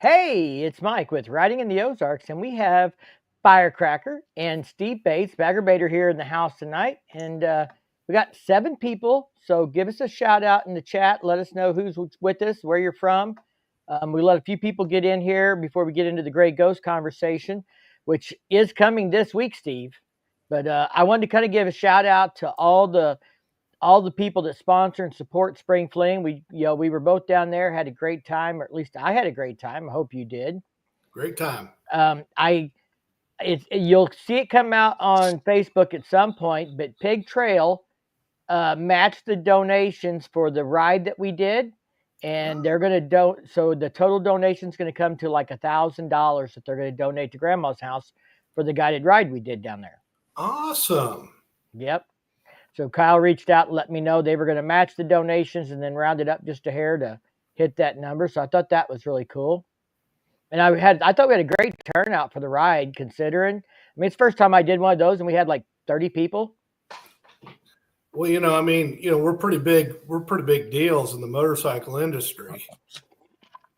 Hey, it's Mike with Riding in the Ozarks, and we have Firecracker and Steve Bates, Bagger Baiter, here in the house tonight. And we got 7 people, so give us a shout out in the chat. Let us know who's with us, where you're from. We let a few people get in here before we get into the Gray Ghost conversation, which is coming this week, Steve. But I wanted to kind of give a shout out to all the people that sponsor and support Spring Fling. We were both down there, had a great time, or at least I had a great time. I hope you did. Great time. You'll see it come out on Facebook at some point, but Pig Trail matched the donations for the ride that we did, and they're going to so the total donation is going to come to like $1,000 that they're going to donate to Grandma's house for the guided ride we did down there. Awesome. Yep. So Kyle reached out and let me know they were going to match the donations and then round it up just a hair to hit that number. So I thought that was really cool. And I thought we had a great turnout for the ride, considering. I mean, it's the first time I did one of those, and we had like 30 people. Well, we're pretty big. We're pretty big deals in the motorcycle industry,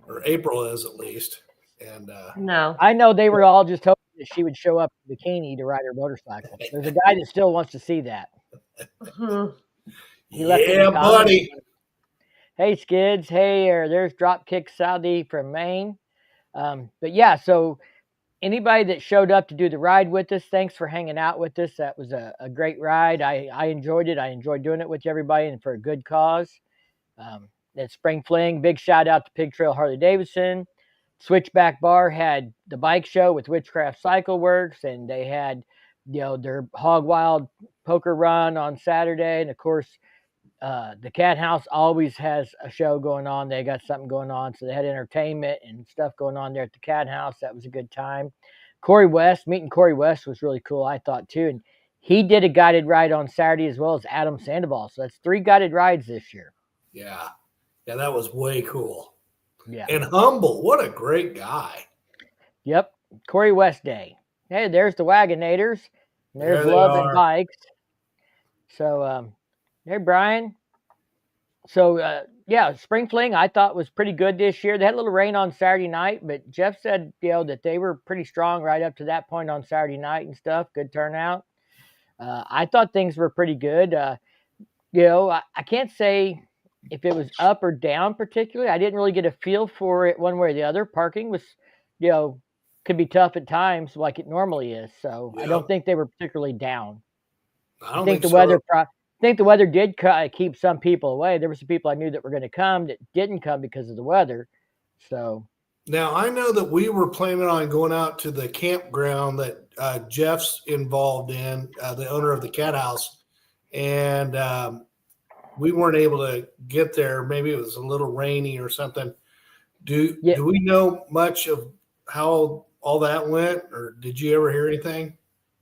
or April is at least. And no, I know they were all just hoping that she would show up in bikini to ride her motorcycle. There's a guy that still wants to see that. Yeah, buddy. Hey, Skids. Hey, there's Dropkick Saudi from Maine. But yeah, so anybody that showed up to do the ride with us, thanks for hanging out with us. That was a great ride. I enjoyed it. I enjoyed doing it with everybody and for a good cause. At Spring Fling, big shout out to Pig Trail Harley Davidson. Switchback Bar had the bike show with Witchcraft Cycle Works, and they had their Hog Wild poker run on Saturday. And of course, the Cat House always has a show going on. They got something going on. So they had entertainment and stuff going on there at the Cat House. That was a good time. Meeting Corey West was really cool, I thought, too. And he did a guided ride on Saturday as well as Adam Sandoval. So that's 3 guided rides this year. Yeah. Yeah, that was way cool. Yeah. And humble. What a great guy. Yep. Corey West Day. Hey, there's the Wagonators. There's Love and Bikes. So, hey, Brian. So, Spring Fling I thought was pretty good this year. They had a little rain on Saturday night, but Jeff said, that they were pretty strong right up to that point on Saturday night and stuff. Good turnout. I thought things were pretty good. I can't say if it was up or down particularly. I didn't really get a feel for it one way or the other. Parking was, could be tough at times like it normally is. So I don't think they were particularly down. I think the weather. I think the weather did keep some people away. There were some people I knew that were going to come that didn't come because of the weather. So now I know that we were planning on going out to the campground that Jeff's involved in, the owner of the Cat House, and we weren't able to get there. Maybe it was a little rainy or something. Do we know much of how all that went, or did you ever hear anything?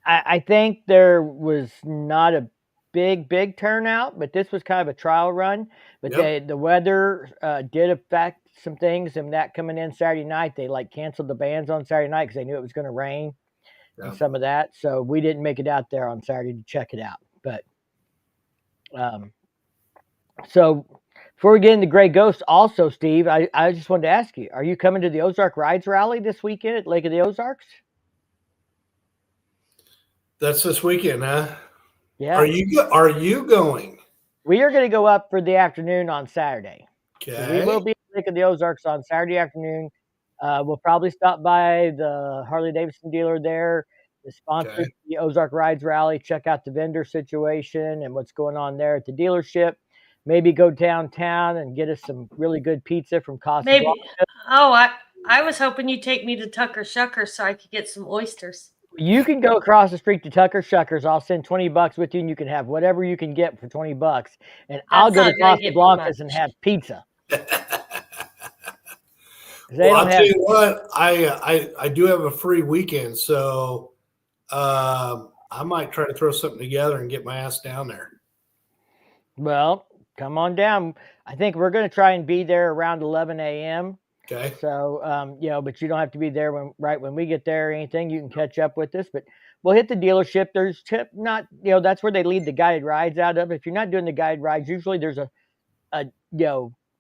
I think there was not a big turnout, but this was kind of a trial run. But the weather did affect some things, and that coming in Saturday night, they canceled the bands on Saturday night because they knew it was going to rain and some of that. So we didn't make it out there on Saturday to check it out. But so before we get into Gray Ghost, also, Steve, I just wanted to ask you, are you coming to the Ozark Rides Rally this weekend at Lake of the Ozarks? That's this weekend, huh? Yeah. Are you going? We are going to go up for the afternoon on Saturday. Okay. So we will be at Lake of the Ozarks on Saturday afternoon. We'll probably stop by the Harley Davidson dealer there, the sponsor the Ozark Rides Rally, check out the vendor situation and what's going on there at the dealership. Maybe go downtown and get us some really good pizza from Casa. Maybe. Oh, I was hoping you'd take me to Tucker Shuckers so I could get some oysters. You can go across the street to Tucker Shuckers. I'll send $20 with you, and you can have whatever you can get for $20. And I'll go to Casa Blancas and have pizza. Well, I'll tell you what, I do have a free weekend, so I might try to throw something together and get my ass down there. Well, come on down. I think we're going to try and be there around 11 a.m. Okay. So, but you don't have to be there when we get there or anything. You can catch up with us, but we'll hit the dealership. There's that's where they lead the guided rides out of. If you're not doing the guided rides, usually there's a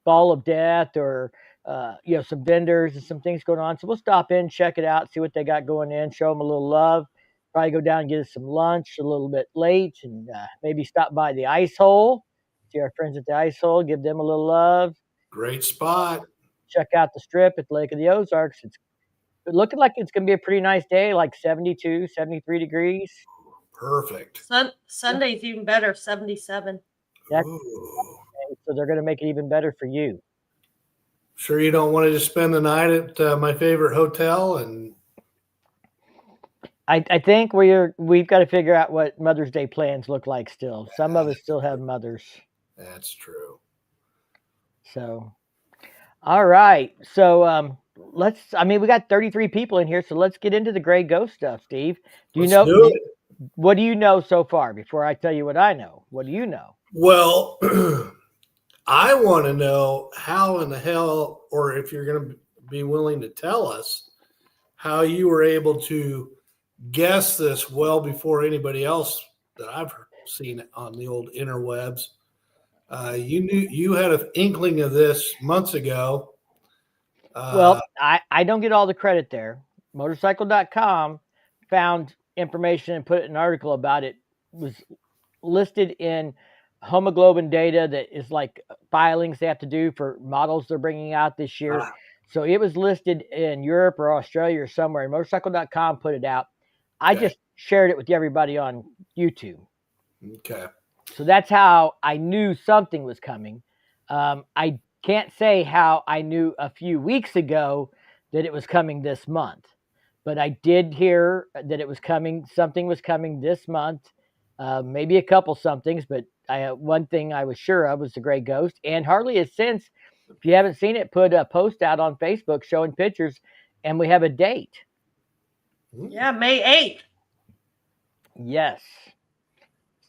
ball of death or some vendors and some things going on. So we'll stop in, check it out, see what they got going in, show them a little love. Probably go down and get us some lunch a little bit late, and maybe stop by the ice hole, see our friends at the ice hole, give them a little love. Great spot. Check out the strip at the Lake of the Ozarks. It's looking like it's going to be a pretty nice day, like 72, 73 degrees. Perfect. Sunday's even better, 77. So they're going to make it even better for you. Sure you don't want to just spend the night at my favorite hotel? And I think we've got to figure out what Mother's Day plans look like still. Some of us still have mothers. That's true. So, all right. So we got 33 people in here, so let's get into the Gray Ghost stuff, Steve. What do you know so far before I tell you what I know? What do you know? Well, I want to know how in the hell, or if you're going to be willing to tell us how you were able to guess this well before anybody else that I've seen on the old interwebs. You had an inkling of this months ago. Well, I don't get all the credit there. Motorcycle.com found information and put an article about it. It was listed in hemoglobin data that is like filings they have to do for models they're bringing out this year. So it was listed in Europe or Australia or somewhere, and motorcycle.com put it out. I just shared it with everybody on YouTube. Okay. So that's how I knew something was coming. I can't say how I knew a few weeks ago that it was coming this month, but I did hear that it was coming. Something was coming this month, maybe a couple somethings, but one thing I was sure of was the Gray Ghost. And Harley has since, if you haven't seen it, put a post out on Facebook showing pictures, and we have a date. Yeah, May 8th. Yes.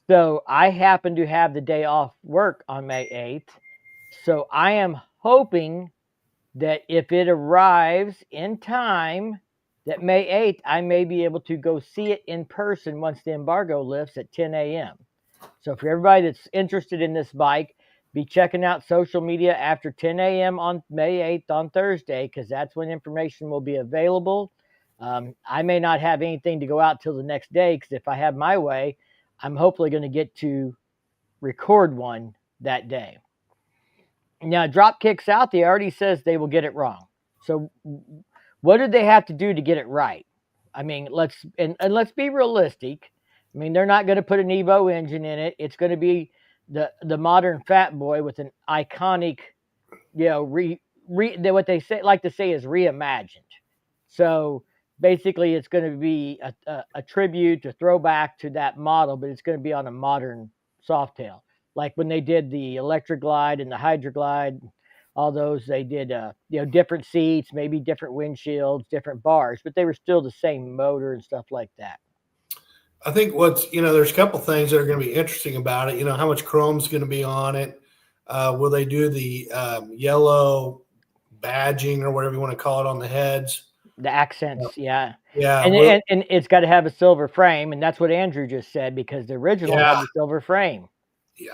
So I happen to have the day off work on May 8th. So I am hoping that if it arrives in time, that May 8th, I may be able to go see it in person once the embargo lifts at 10 a.m. So for everybody that's interested in this bike, be checking out social media after 10 a.m. on May 8th on Thursday, because that's when information will be available. I may not have anything to go out till the next day, because if I have my way, I'm hopefully going to get to record one that day. Now, Dropkick Southie already says they will get it wrong. So what do they have to do to get it right? I mean, let's be realistic. I mean, they're not going to put an Evo engine in it. It's going to be the modern Fat Boy with an iconic, what they like to say is reimagined. So basically, it's going to be a tribute, a throwback to that model, but it's going to be on a modern Softail. Like when they did the Electric Glide and the Hydra Glide, all those, they did different seats, maybe different windshields, different bars, but they were still the same motor and stuff like that. I think there's a couple things that are going to be interesting about it. How much chrome's going to be on it. Will they do the yellow badging or whatever you want to call it on the heads? The accents, yeah. Yeah. And it's got to have a silver frame, and that's what Andrew just said, because the original had the silver frame. Yeah.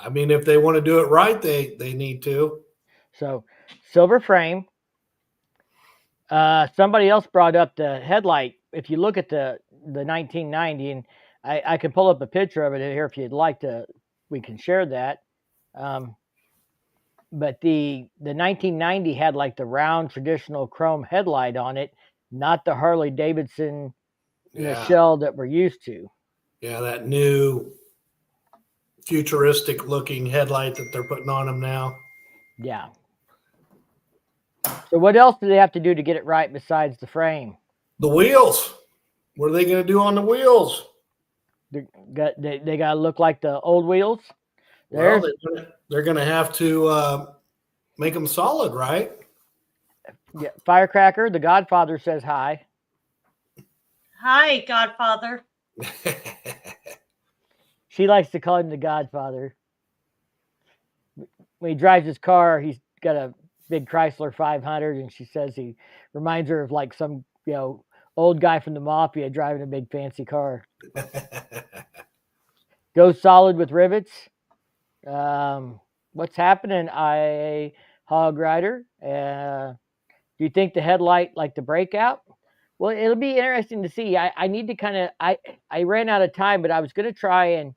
I mean, if they want to do it right, they need to. So, silver frame. Somebody else brought up the headlight. If you look at the 1990, and I can pull up a picture of it here if you'd like to, we can share that. But the 1990 had like the round traditional chrome headlight on it, not the Harley Davidson shell that we're used to. Yeah, that new futuristic looking headlight that they're putting on them now. Yeah. So what else do they have to do to get it right besides the frame? The wheels. What are they going to do on the wheels? They got to look like the old wheels. Well, they're going to have to make them solid, right? Yeah. Firecracker, the Godfather, says hi. Hi, Godfather. She likes to call him the Godfather. When he drives his car, he's got a big Chrysler 500, and she says he reminds her of like some old guy from the mafia driving a big fancy car. Go solid with rivets. What's happening? I Hog Rider. Do you think the headlight like the breakout? Well, it'll be interesting to see. I need to I ran out of time, but I was going to try and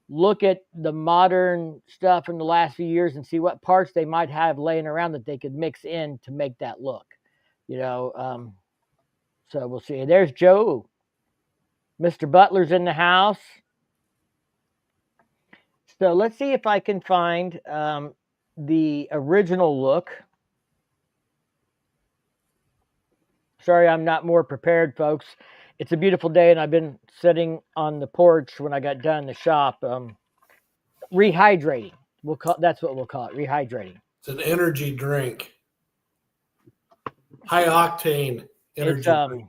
look at the modern stuff from the last few years and see what parts they might have laying around that they could mix in to make that look. You know, so we'll see. There's Joe. Mr. Butler's in the house. So let's see if I can find the original look. Sorry, I'm not more prepared, folks. It's a beautiful day, and I've been sitting on the porch when I got done in the shop, rehydrating. That's what we'll call it, rehydrating. It's an energy drink, high octane energy drink.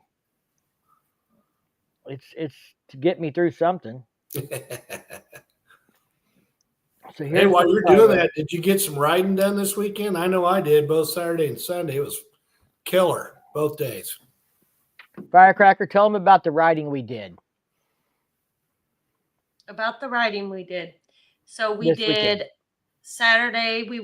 It's to get me through something. So hey, while you're doing that, did you get some riding done this weekend? I know I did, both Saturday and Sunday. It was killer both days. Firecracker, tell them about the riding we did. About the riding we did. So we did Saturday. We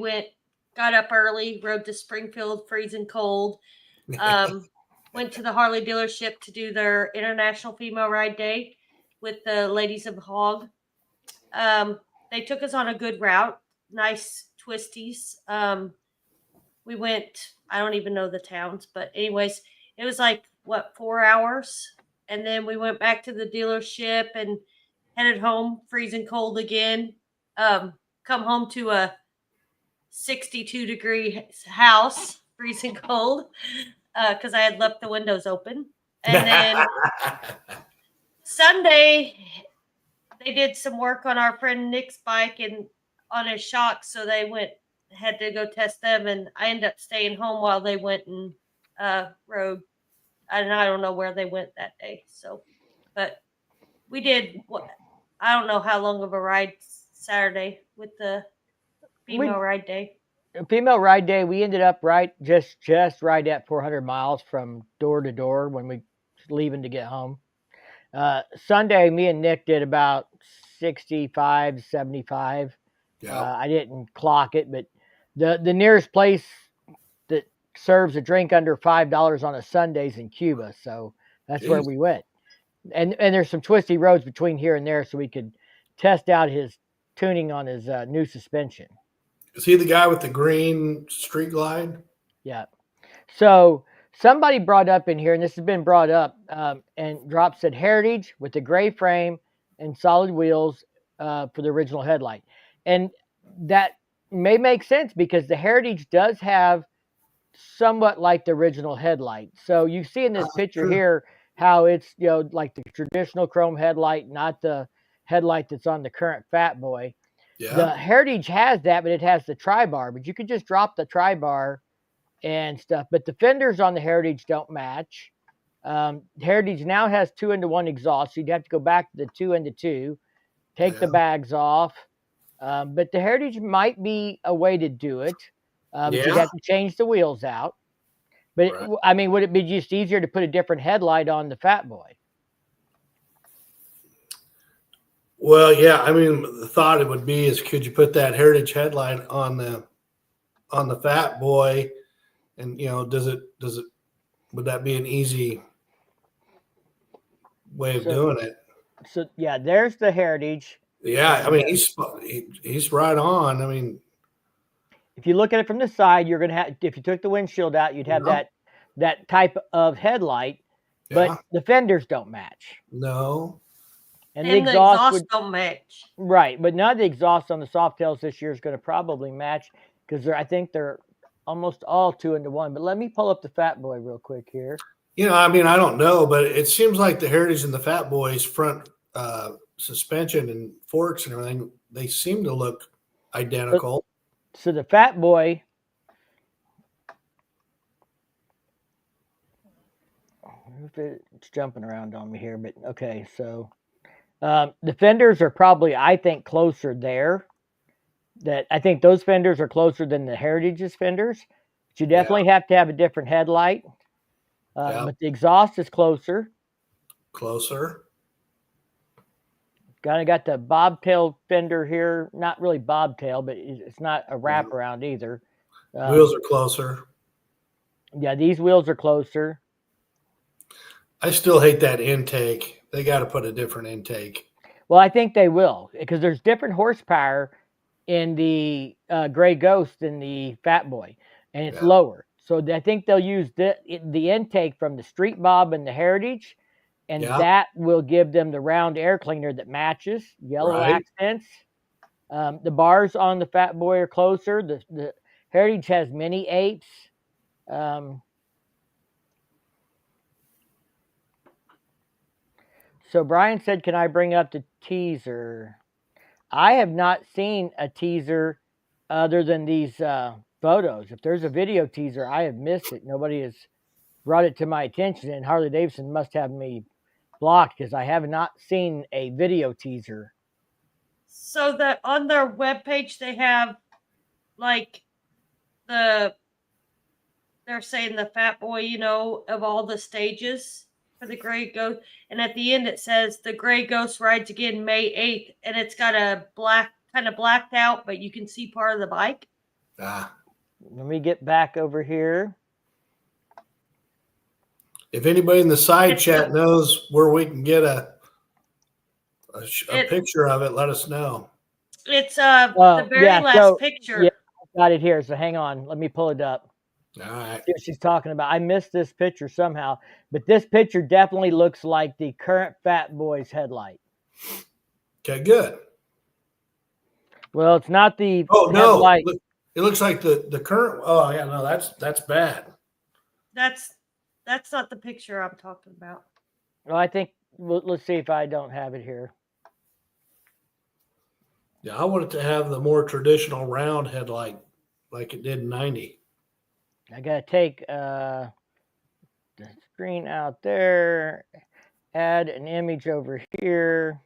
got up early, rode to Springfield, freezing cold. Went to the Harley dealership to do their International Female Ride Day with the ladies of Hog. They took us on a good route, nice twisties. We went, I don't even know the towns, but anyways, it was like, 4 hours? And then we went back to the dealership and headed home, freezing cold again. Come home to a 62-degree house, freezing cold, because I had left the windows open. And then Sunday, they did some work on our friend Nick's bike and on his shocks, so they had to go test them, and I ended up staying home while they went and rode. And I don't know where they went that day. So, but we did I don't know how long of a ride Saturday with the female ride day. Female ride day, we ended up just right at 400 miles from door to door when we leaving to get home. Sunday, me and Nick did about 65, 75. Yep. I didn't clock it, but the nearest place that serves a drink under $5 on a Sunday's in Cuba, so that's where we went. And there's some twisty roads between here and there, so we could test out his tuning on his new suspension. Is he the guy with the green street glide? Yeah. So somebody brought up in here, and this has been brought up, and Drop said Heritage with the gray frame and solid wheels for the original headlight. And that may make sense because the Heritage does have somewhat like the original headlight. So you see in this picture here how it's, like the traditional chrome headlight, not the headlight that's on the current Fat Boy. Yeah. The Heritage has that, but it has the tri-bar. But you could just drop the tri-bar and stuff. But the fenders on the Heritage don't match. Heritage now has 2-into-1 exhaust, so you'd have to go back to the 2-into-2, take the bags off. But the Heritage might be a way to do it. You'd have to change the wheels out. But would it be just easier to put a different headlight on the Fat Boy? Well, yeah. The thought it would be is, could you put that Heritage headlight on the Fat Boy, and would that be an easy way of doing it? So yeah, there's the Heritage. Yeah, he's right on. If you look at it from the side, you're gonna have. If you took the windshield out, you'd have that type of headlight, but the fenders don't match. No. And the exhaust don't match. Right, but none of the exhaust on the Softails this year is going to probably match because I think they're almost all 2-into-1. But let me pull up the Fat Boy real quick here. I don't know, but it seems like the Heritage and the Fat Boy's front suspension and forks and everything, they seem to look identical. So the Fat Boy, it's jumping around on me here, but okay, so the fenders are probably, I think, closer there. I think those fenders are closer than the Heritage's fenders. But you definitely have to have a different headlight. But the exhaust is closer. Closer. Kind of got the bobtail fender here. Not really bobtail, but it's not a wraparound either. Wheels are closer. Yeah, these wheels are closer. I still hate that intake. They got to put a different intake. Well, I think they will because there's different horsepower in the Gray Ghost than the Fat Boy, and it's lower. So I think they'll use the intake from the Street Bob and the Heritage, and that will give them the round air cleaner that matches yellow accents. The bars on the Fat Boy are closer. The Heritage has mini 8s. So Brian said, can I bring up the teaser? I have not seen a teaser other than these photos. If there's a video teaser, I have missed it. Nobody has brought it to my attention, and Harley Davidson must have me blocked because I have not seen a video teaser. So that on their webpage, they have like they're saying the Fat Boy, you know, of all the stages for the Gray Ghost. And at the end, it says the Gray Ghost rides again May 8th. And it's got a kind of blacked out, but you can see part of the bike. Let me get back over here. If anybody in the side chat knows where we can get a picture of it, let us know. It's the very last picture. Yeah, I got it here. So hang on. Let me pull it up. All right. See what she's talking about. I missed this picture somehow, but this picture definitely looks like the current Fat Boy's headlight. Okay, good. Well, it's not the headlight. No. It looks like the current. Oh yeah, no, that's bad. That's not the picture I'm talking about. Well, I think let's see if I don't have it here. Yeah, I want it to have the more traditional round headlight like it did in 90. I got to take the screen out there, add an image over here.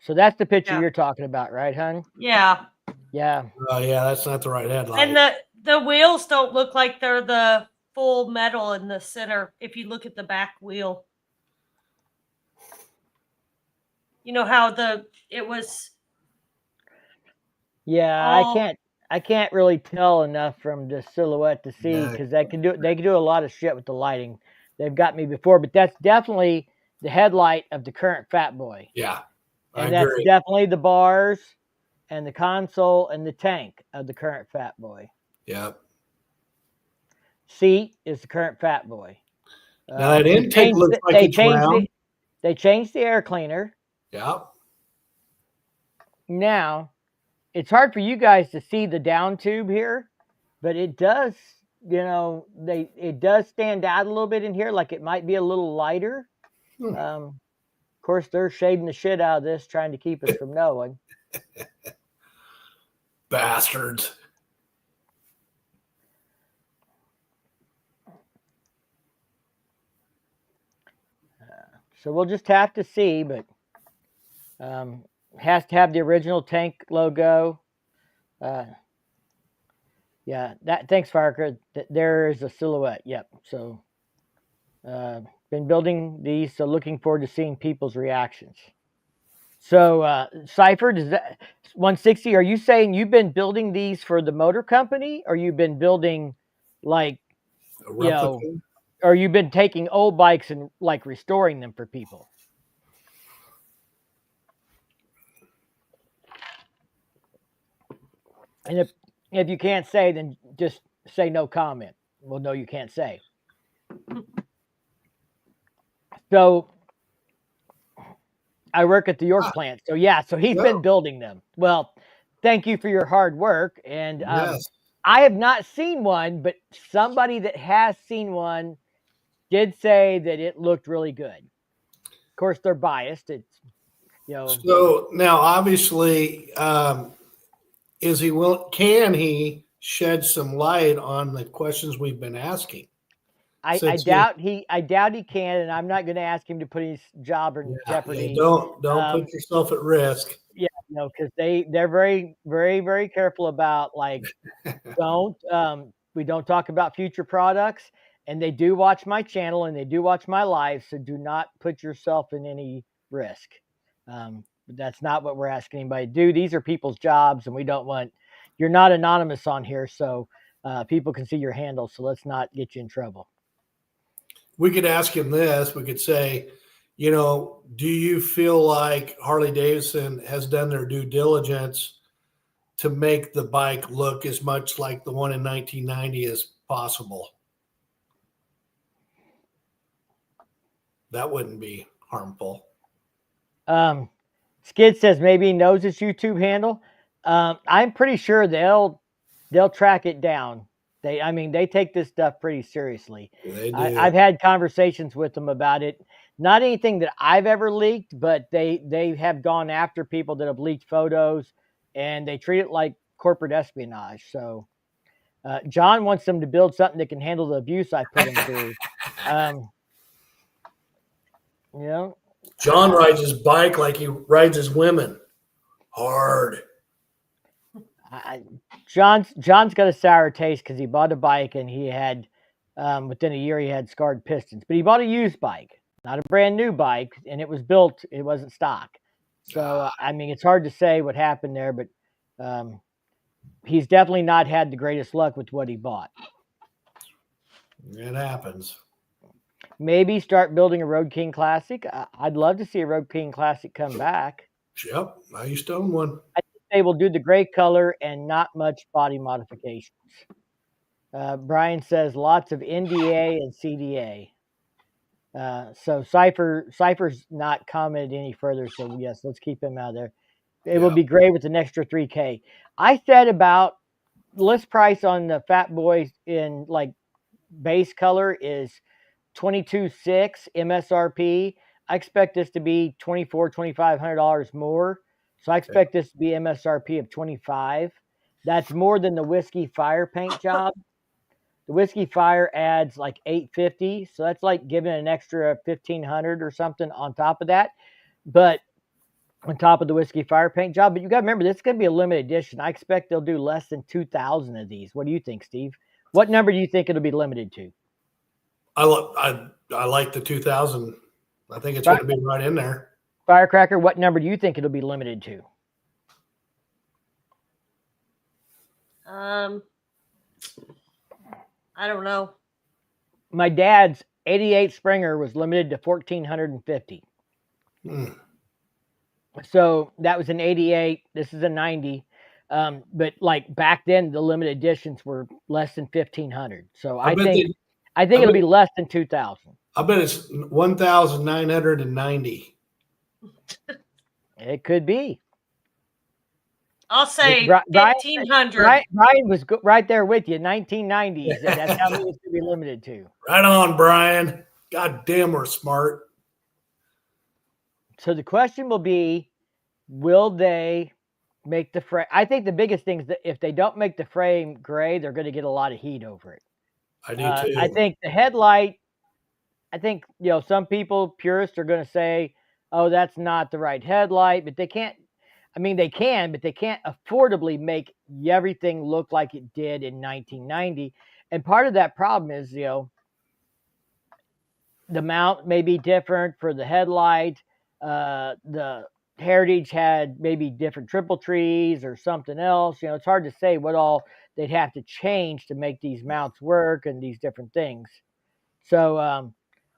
So that's the picture you're talking about, right, hon? Yeah. Yeah. Oh, yeah, that's not the right headlight. And the wheels don't look like they're the full metal in the center if you look at the back wheel. You know how it was. Yeah, I can't really tell enough from the silhouette to see because they can do a lot of shit with the lighting. They've got me before, but that's definitely the headlight of the current Fat Boy. Yeah. And that's definitely the bars and the console and the tank of the current Fat Boy. Yep. Seat is the current Fat Boy. Now that intake looks like it's round. They changed the air cleaner. Yep. Now, it's hard for you guys to see the down tube here, but it does, it does stand out a little bit in here, like it might be a little lighter. Of course, they're shading the shit out of this, trying to keep us from knowing. Bastards. So we'll just have to see, but has to have the original tank logo. Yeah, thanks, Farker. There is a silhouette. Yep. So been building these, so looking forward to seeing people's reactions. So Cypher, does that 160? Are you saying you've been building these for the motor company, or you've been building like or you've been taking old bikes and like restoring them for people? And if you can't say, then just say no comment. Well, no, you can't say. So I work at the York plant. So yeah, so he's been building them. Well, thank you for your hard work. And yes. I have not seen one, but somebody that has seen one did say that it looked really good. Of course, they're biased. It's So now, obviously, can he shed some light on the questions we've been asking? I doubt he can, and I'm not going to ask him to put his job in jeopardy. Yeah, don't put yourself at risk. Yeah, because they're very, very, very careful about like we don't talk about future products, and they do watch my channel and they do watch my live, so do not put yourself in any risk. but that's not what we're asking anybody to do. These are people's jobs, and we don't want, you're not anonymous on here, so people can see your handle, so let's not get you in trouble. We could ask him this. We could say, you know, do you feel like Harley Davidson has done their due diligence to make the bike look as much like the one in 1990 as possible? That wouldn't be harmful. Skid says maybe he knows his YouTube handle. I'm pretty sure they'll track it down. They take this stuff pretty seriously. They do. I've had conversations with them about it. Not anything that I've ever leaked, but they have gone after people that have leaked photos, and they treat it like corporate espionage. So John wants them to build something that can handle the abuse I put him through. You know, John rides his bike like he rides his women. Hard. John's got a sour taste because he bought a bike and he had within a year he had scarred pistons. But he bought a used bike, not a brand new bike, and it was built. It wasn't stock. So it's hard to say what happened there, but he's definitely not had the greatest luck with what he bought. It happens. Maybe start building a Road King Classic. I'd love to see a Road King Classic come back. Yep, I used to own one. I think they will do the gray color and not much body modifications. Brian says lots of NDA and CDA. So Cypher's not commented any further. So yes, let's keep him out of there. It will be gray with an extra 3K. I said about list price on the Fat Boy in like base color is $22,600 MSRP. I expect this to be $2,400-$2,500 more. So I expect this to be MSRP of $25,000. That's more than the Whiskey Fire paint job. The Whiskey Fire adds like $850, so that's like giving an extra $1,500 or something on top of that. But on top of the Whiskey Fire paint job, but you got to remember this is going to be a limited edition. I expect they'll do less than 2,000 of these. What do you think, Steve? What number do you think it'll be limited to? I like the 2,000. I think it's going to be right in there. Firecracker, what number do you think it'll be limited to? I don't know. My dad's 88 Springer was limited to 1,450. So that was an 88. This is a 90. But like back then, the limited editions were less than 1,500. So I think it'll be less than 2,000. I bet it's 1,990. It could be. I'll say 1,500. Brian was right there with you. 1990s. That's how many it's going to be limited to. Right on, Brian. God damn, we're smart. So the question will be, will they make the frame? I think the biggest thing is that if they don't make the frame gray, they're going to get a lot of heat over it. I do too. I think the headlight, some people, purists, are going to say, oh, that's not the right headlight, but they can't. They can, but they can't affordably make everything look like it did in 1990. And part of that problem is, the mount may be different for the headlight. The Heritage had maybe different triple trees or something else. It's hard to say what all they'd have to change to make these mounts work and these different things. So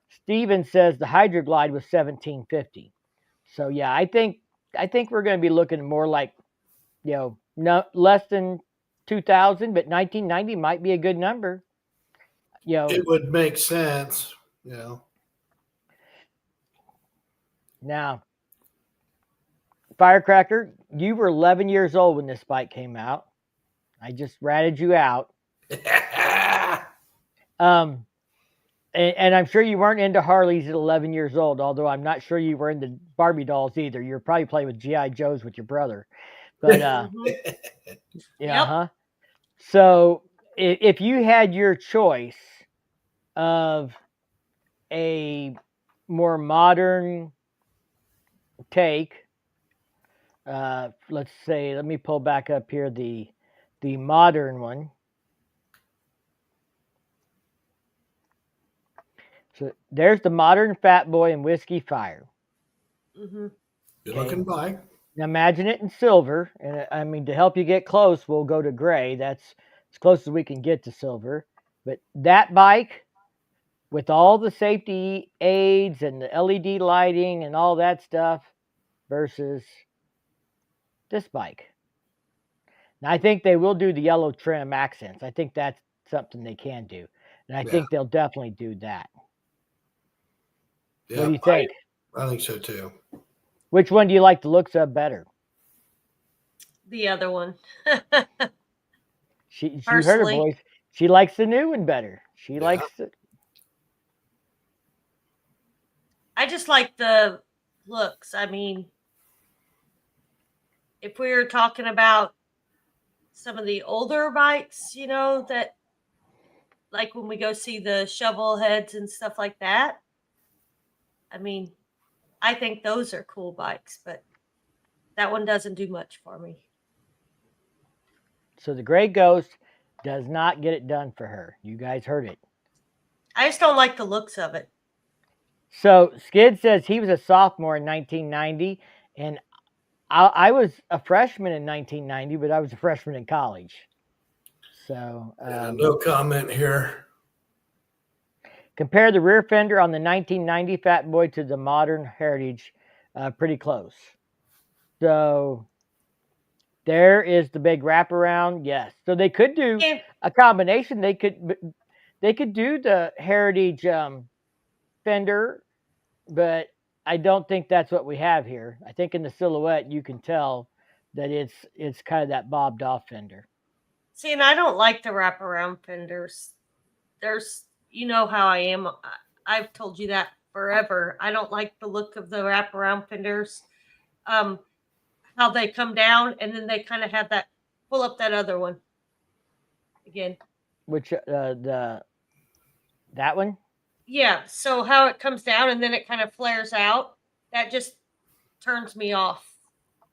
Steven says the Hydroglide was $1,750. So yeah, I think we're going to be looking more like, no less than 2,000, but 1990 might be a good number. It would make sense. Now, Firecracker, you were 11 years old when this bike came out. I just ratted you out. And I'm sure you weren't into Harleys at 11 years old, although I'm not sure you were into Barbie dolls either. You were probably playing with G.I. Joes with your brother. But, So if you had your choice of a more modern take, let's say, let me pull back up here the modern one. So there's the modern Fat Boy and Whiskey Fire. Good looking bike. Now imagine it in silver, and I mean, to help you get close, we'll go to gray. That's as close as we can get to silver. But that bike, with all the safety aids and the LED lighting and all that stuff, versus this bike. Now, I think they will do the yellow trim accents. I think that's something they can do, and I think they'll definitely do that. Yeah, what do you think? I think so too. Which one do you like the looks of better? The other one. She heard her voice. She likes the new one better. She likes it. I just like the looks. I mean, if we were talking about some of the older bikes, you know, that like when we go see the shovel heads and stuff like that, I mean, I think those are cool bikes, but that one doesn't do much for me. So the Gray Ghost does not get it done for her. You guys heard it. I just don't like the looks of it. So Skid says he was a sophomore in 1990, and I was a freshman in 1990, but I was a freshman in college. So no comment here. Compare the rear fender on the 1990 Fat Boy to the modern Heritage, pretty close. So there is the big wraparound. Yes. So they could do a combination. They could do the Heritage fender, but I don't think that's what we have here. I think in the silhouette you can tell that it's kind of that bobbed off fender. See, and I don't like the wraparound fenders. There's, you know how I am. I've told you that forever. I don't like the look of the wraparound fenders. How they come down and then they kind of have that pull up that other one again. Which that one? Yeah. So how it comes down and then it kind of flares out. That just turns me off.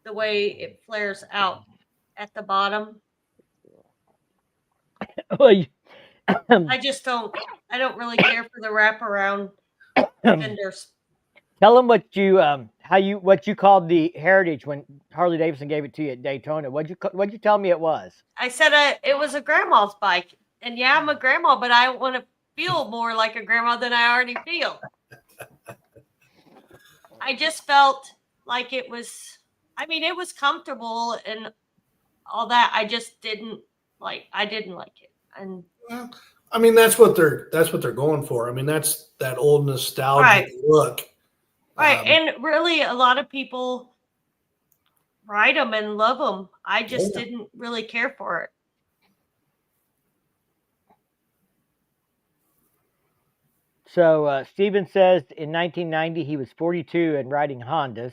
The way it flares out at the bottom. Well, I just don't. I don't really care for the wraparound fenders. Tell them what you called the Heritage when Harley Davidson gave it to you at Daytona. What'd you tell me it was? I said it was a grandma's bike, and yeah, I'm a grandma, but I want to feel more like a grandma than I already feel. I just felt like it was. I mean, it was comfortable and all that. I just didn't like. I didn't like it, and. Well, I mean, that's what they're going for. I mean, that's that old nostalgic look. Right. And really, a lot of people ride them and love them. I just didn't really care for it. So Steven says in 1990 he was 42 and riding Hondas,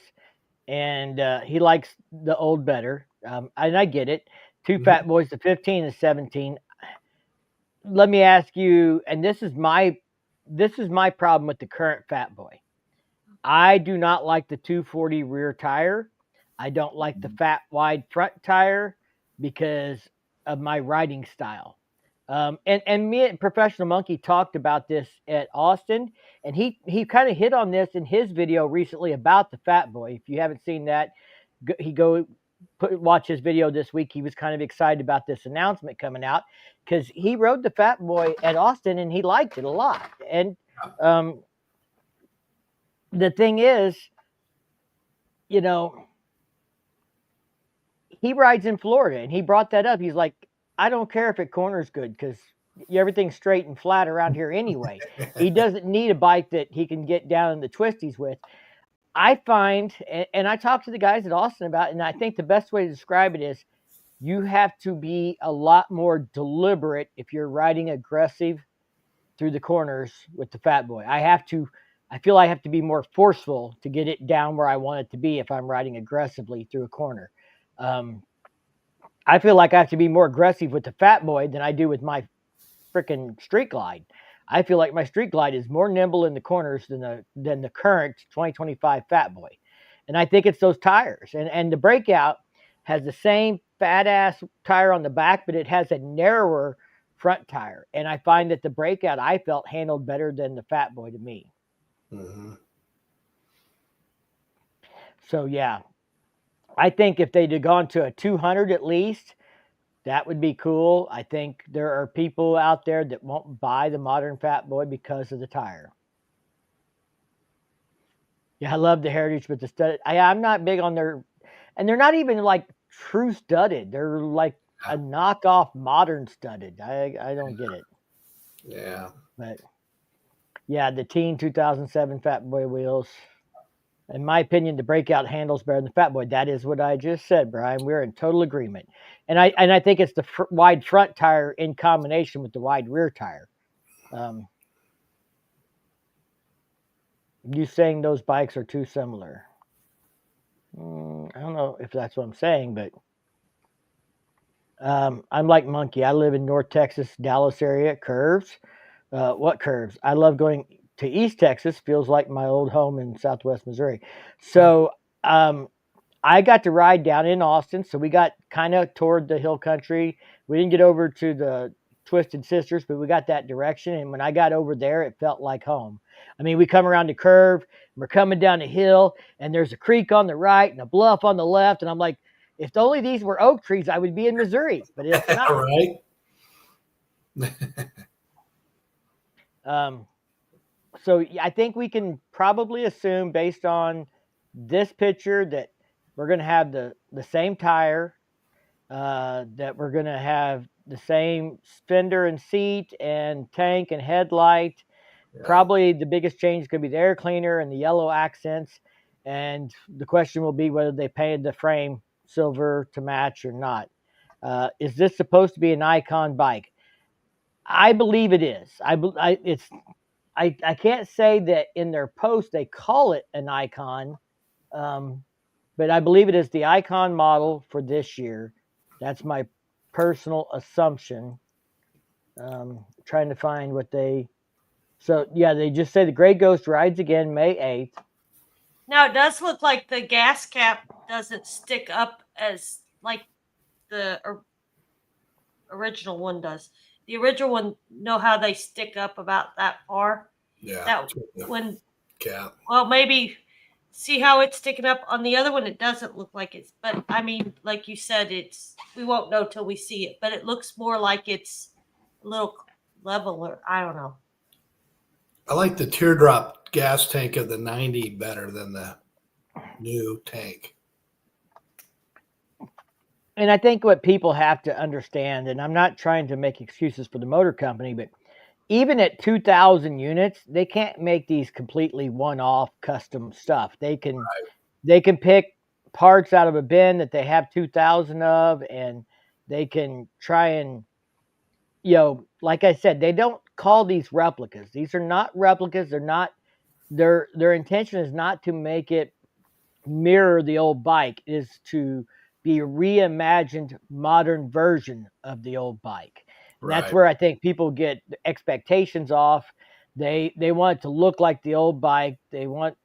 and he likes the old better. And I get it. Two Fat Boys, the 15 and 17. Let me ask you, and this is my problem with the current Fat Boy. I do not like the 240 rear tire. I don't like the fat wide front tire because of my riding style. And me and Professional Monkey talked about this at Austin, and he kind of hit on this in his video recently about the Fat Boy. If you haven't seen that, watch his video this week. He was kind of excited about this announcement coming out because he rode the Fat Boy at Austin and he liked it a lot. And the thing is, you know, he rides in Florida and he brought that up. He's like, I don't care if it corners good because everything's straight and flat around here anyway. He doesn't need a bike that he can get down in the twisties with. I find, and I talked to the guys at Austin about it, and I think the best way to describe it is you have to be a lot more deliberate if you're riding aggressive through the corners with the Fat Boy. I feel I have to be more forceful to get it down where I want it to be if I'm riding aggressively through a corner. I feel like I have to be more aggressive with the Fat Boy than I do with my freaking Street Glide. I feel like my Street Glide is more nimble in the corners than the current 2025 Fat Boy. And I think it's those tires. And the Breakout has the same fat ass tire on the back, but it has a narrower front tire. And I find that the Breakout I felt handled better than the Fat Boy to me. Mm-hmm. So yeah, I think if they'd have gone to a 200 at least, that would be cool. I think there are people out there that won't buy the modern Fat Boy because of the tire. Yeah, I love the Heritage, but the stud. I'm not big on their, and they're not even like true studded. They're like a knockoff modern studded. I don't get it. Yeah. But yeah, the Teen 2007 Fat Boy wheels. In my opinion, the breakout handles better than the Fat Boy. That is what I just said, Brian. We're in total agreement. And I think it's the wide front tire in combination with the wide rear tire. You saying those bikes are too similar? I don't know if that's what I'm saying, but I'm like Monkey. I live in North Texas, Dallas area. Curves. What curves? I love going to East Texas. Feels like my old home in Southwest Missouri. So I got to ride down in Austin. So we got kind of toward the hill country. We didn't get over to the Twisted Sisters, but we got that direction. And when I got over there, it felt like home. I mean, we come around the curve, we're coming down the hill, and there's a creek on the right and a bluff on the left. And I'm like, if only these were oak trees, I would be in Missouri, but it's not. Right. So I think we can probably assume based on this picture that we're going to have the same tire, that we're going to have the same fender and seat and tank and headlight. Yeah. Probably the biggest change is going to be the air cleaner and the yellow accents. And the question will be whether they painted the frame silver to match or not. Is this supposed to be an icon bike? I believe it is. I can't say that in their post they call it an icon, but I believe it is the icon model for this year. That's my personal assumption. Trying to find what they. So yeah, they just say the Gray Ghost rides again May 8th. Now it does look like the gas cap doesn't stick up as like the original one does. The original one, know how they stick up about that far? Yeah. That when cap. Well, maybe see how it's sticking up on the other one. It doesn't look like it's, but I mean, like you said, we won't know till we see it. But it looks more like it's a little leveler. I don't know. I like the teardrop gas tank of the 90 better than the new tank. And I think what people have to understand, and I'm not trying to make excuses for the motor company, but even at 2,000 units, they can't make these completely one-off custom stuff. They can pick parts out of a bin that they have 2,000 of, and they can try and, like I said, they don't call these replicas. These are not replicas. They're not. Their intention is not to make it mirror the old bike. It is to be a reimagined modern version of the old bike. And that's where I think people get expectations off. They want it to look like the old bike. They want,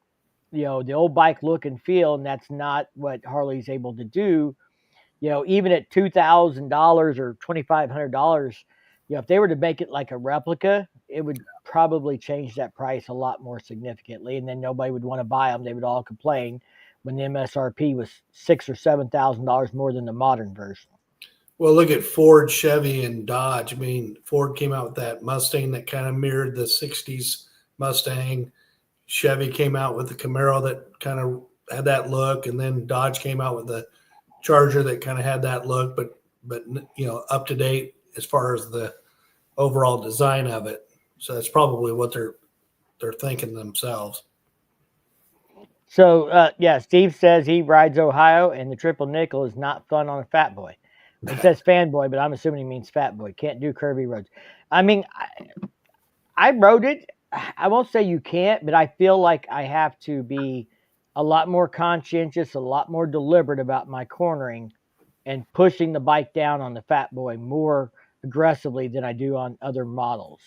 the old bike look and feel, and that's not what Harley's able to do. Even at $2,000 or $2,500, if they were to make it like a replica, it would probably change that price a lot more significantly, and then nobody would want to buy them. They would all complain when the MSRP was $6,000 or $7,000 more than the modern version. Well, look at Ford, Chevy, and Dodge. I mean, Ford came out with that Mustang that kind of mirrored the 60s Mustang. Chevy came out with the Camaro that kind of had that look, and then Dodge came out with the Charger that kind of had that look, but up to date as far as the overall design of it. So that's probably what they're thinking themselves. So, Steve says he rides Ohio, and the triple nickel is not fun on a Fat Boy. It says fanboy, but I'm assuming he means Fat Boy. Can't do curvy roads. I mean, I rode it. I won't say you can't, but I feel like I have to be a lot more conscientious, a lot more deliberate about my cornering and pushing the bike down on the Fat Boy more aggressively than I do on other models.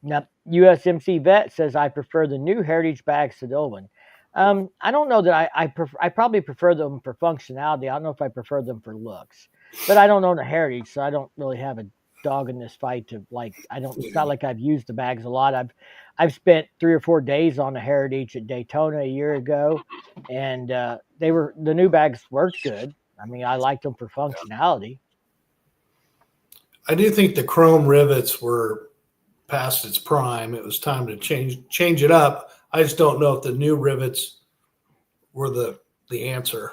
Now, USMC Vet says I prefer the new Heritage bags to the old one. I don't know that I probably prefer them for functionality. I don't know if I prefer them for looks, but I don't own a Heritage, so I don't really have a dog in this fight to it's not like I've used the bags a lot. I've spent 3 or 4 days on the Heritage at Daytona a year ago, and the new bags worked good. I mean, I liked them for functionality. I do think the chrome rivets were past its prime. It was time to change it up. I just don't know if the new rivets were the answer.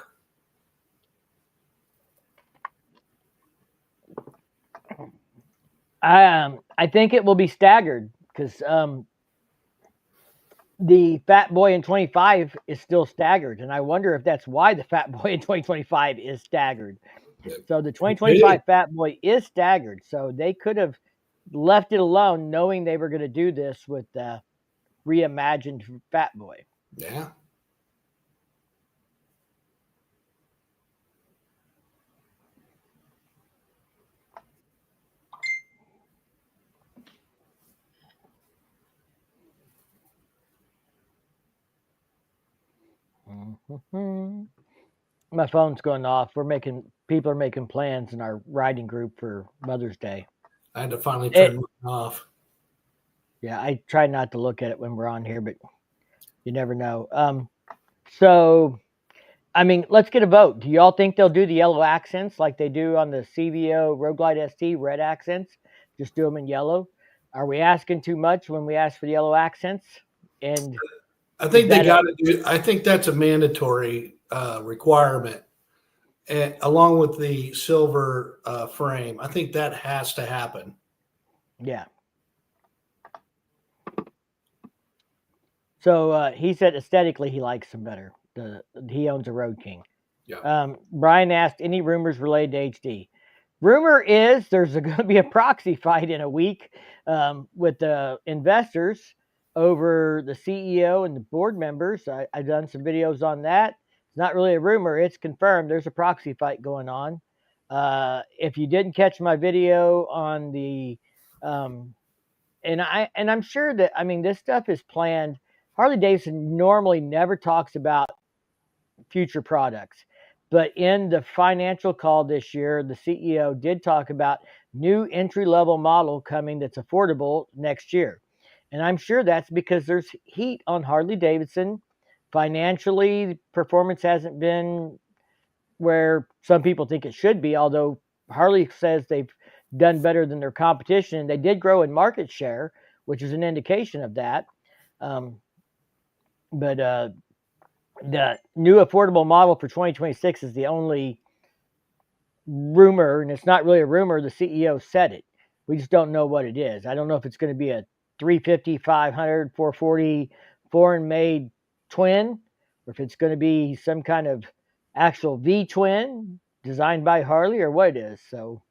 I think it will be staggered because the Fat Boy in 25 is still staggered, and I wonder if that's why the Fat Boy in 2025 is staggered. So the 2025 Fat Boy is staggered, so they could have left it alone knowing they were going to do this with the reimagined Fat Boy. Yeah. Mm-hmm. My phone's going off. People are making plans in our riding group for Mother's Day. I had to finally turn mine off. Yeah, I try not to look at it when we're on here, but you never know. So, I mean, let's get a vote. Do y'all think they'll do the yellow accents like they do on the CVO Road Glide ST, red accents? Just do them in yellow? Are we asking too much when we ask for the yellow accents? And I think they got to do. I think that's a mandatory requirement, and along with the silver frame. I think that has to happen. Yeah. So he said aesthetically he likes them better. He owns a Road King. Yeah. Brian asked, any rumors related to HD? Rumor is there's going to be a proxy fight in a week with the investors over the CEO and the board members. I've done some videos on that. It's not really a rumor. It's confirmed. There's a proxy fight going on. If you didn't catch my video on the, and I'm sure that, I mean, this stuff is planned. Harley Davidson normally never talks about future products. But in the financial call this year, the CEO did talk about new entry-level model coming that's affordable next year. And I'm sure that's because there's heat on Harley Davidson. Financially, performance hasn't been where some people think it should be, although Harley says they've done better than their competition. They did grow in market share, which is an indication of that. But the new affordable model for 2026 is the only rumor, and it's not really a rumor. The CEO said it. We just don't know what it is. I don't know if it's going to be a 350, 500, 440 foreign-made twin, or if it's going to be some kind of actual V-twin designed by Harley, or what it is. So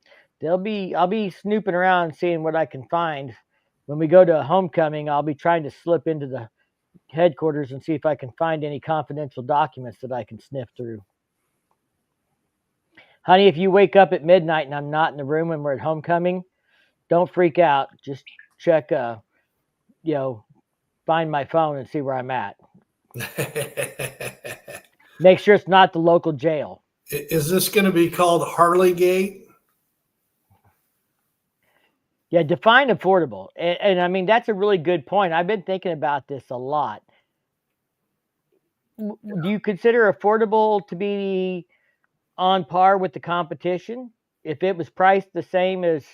I'll be snooping around seeing what I can find. When we go to a homecoming, I'll be trying to slip into the headquarters and see if I can find any confidential documents that I can sniff through. Honey, if you wake up at midnight and I'm not in the room when we're at homecoming, don't freak out. Just check, find my phone and see where I'm at. Make sure it's not the local jail. Is this going to be called Harley Gate? Yeah, define affordable. And I mean, that's a really good point. I've been thinking about this a lot. Do you consider affordable to be on par with the competition? If it was priced the same as,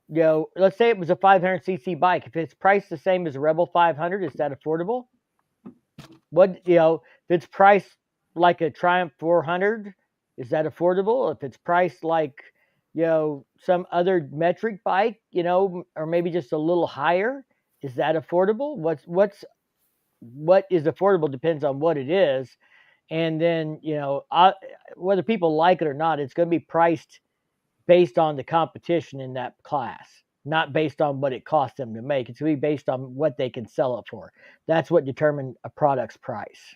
let's say it was a 500cc bike. If it's priced the same as a Rebel 500, is that affordable? If it's priced like a Triumph 400, is that affordable? If it's priced like, some other metric bike, or maybe just a little higher, is that affordable? What is affordable depends on what it is. And then, whether people like it or not, it's going to be priced based on the competition in that class, not based on what it costs them to make. It's going to be based on what they can sell it for. That's what determines a product's price.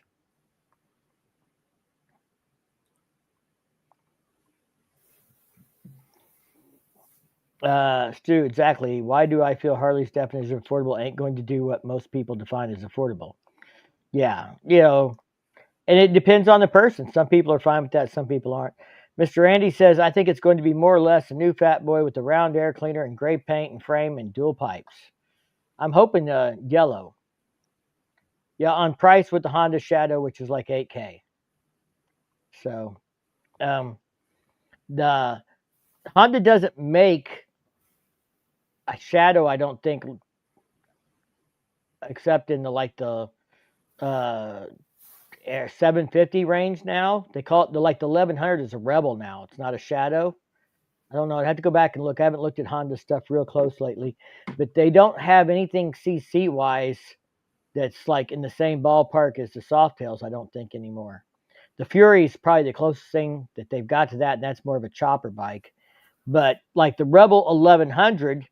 Stu, exactly. Why do I feel Harley's definition of affordable ain't going to do what most people define as affordable? Yeah, and it depends on the person. Some people are fine with that. Some people aren't. Mr. Andy says, I think it's going to be more or less a new Fat Boy with the round air cleaner and gray paint and frame and dual pipes. I'm hoping yellow. Yeah, on price with the Honda Shadow, which is like $8K. So, the Honda doesn't make a Shadow, I don't think, except in the 750 range now. They call it the 1100 is a Rebel now. It's not a Shadow. I don't know. I'd have to go back and look. I haven't looked at Honda stuff real close lately, but they don't have anything CC wise that's like in the same ballpark as the Softails. I don't think anymore. The Fury is probably the closest thing that they've got to that, and that's more of a chopper bike. But like the Rebel 1100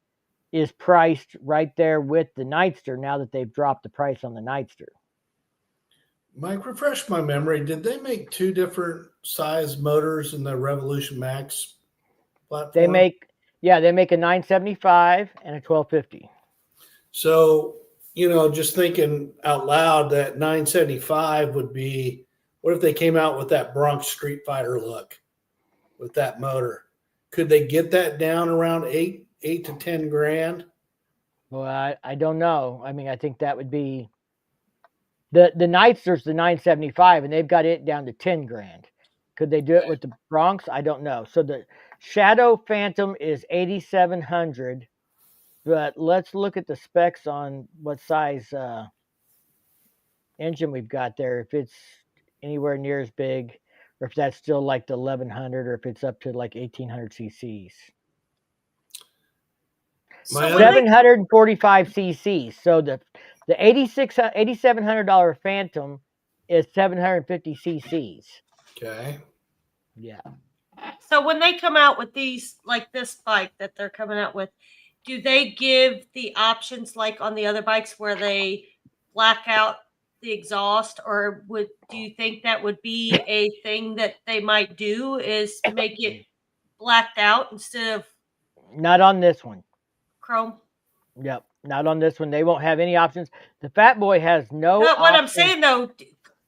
is priced right there with the Nightster now that they've dropped the price on the Nightster. Mike, refresh my memory. Did they make two different size motors in the Revolution Max platform? They make a 975 and a 1250. So, just thinking out loud, that 975 would be, what if they came out with that Bronx Street Fighter look with that motor? Could they get that down around eight to 10 grand? Well, I don't know. I mean, I think that would be the Nightster's the 975, and they've got it down to 10 grand. Could they do it with the Bronx? I don't know. So the Shadow Phantom is 8,700, but let's look at the specs on what size engine we've got there. If it's anywhere near as big, or if that's still like the 1100, or if it's up to like 1800 cc's. 745 cc's. So the $8,700 Phantom is 750 cc's. Okay. Yeah. So when they come out with these, like this bike that they're coming out with, do they give the options like on the other bikes where they black out the exhaust, or do you think that would be a thing that they might do, is make it blacked out instead of? Not on this one. Chrome. Yep, not on this one. They won't have any options. The Fat Boy has no. But what I'm saying though,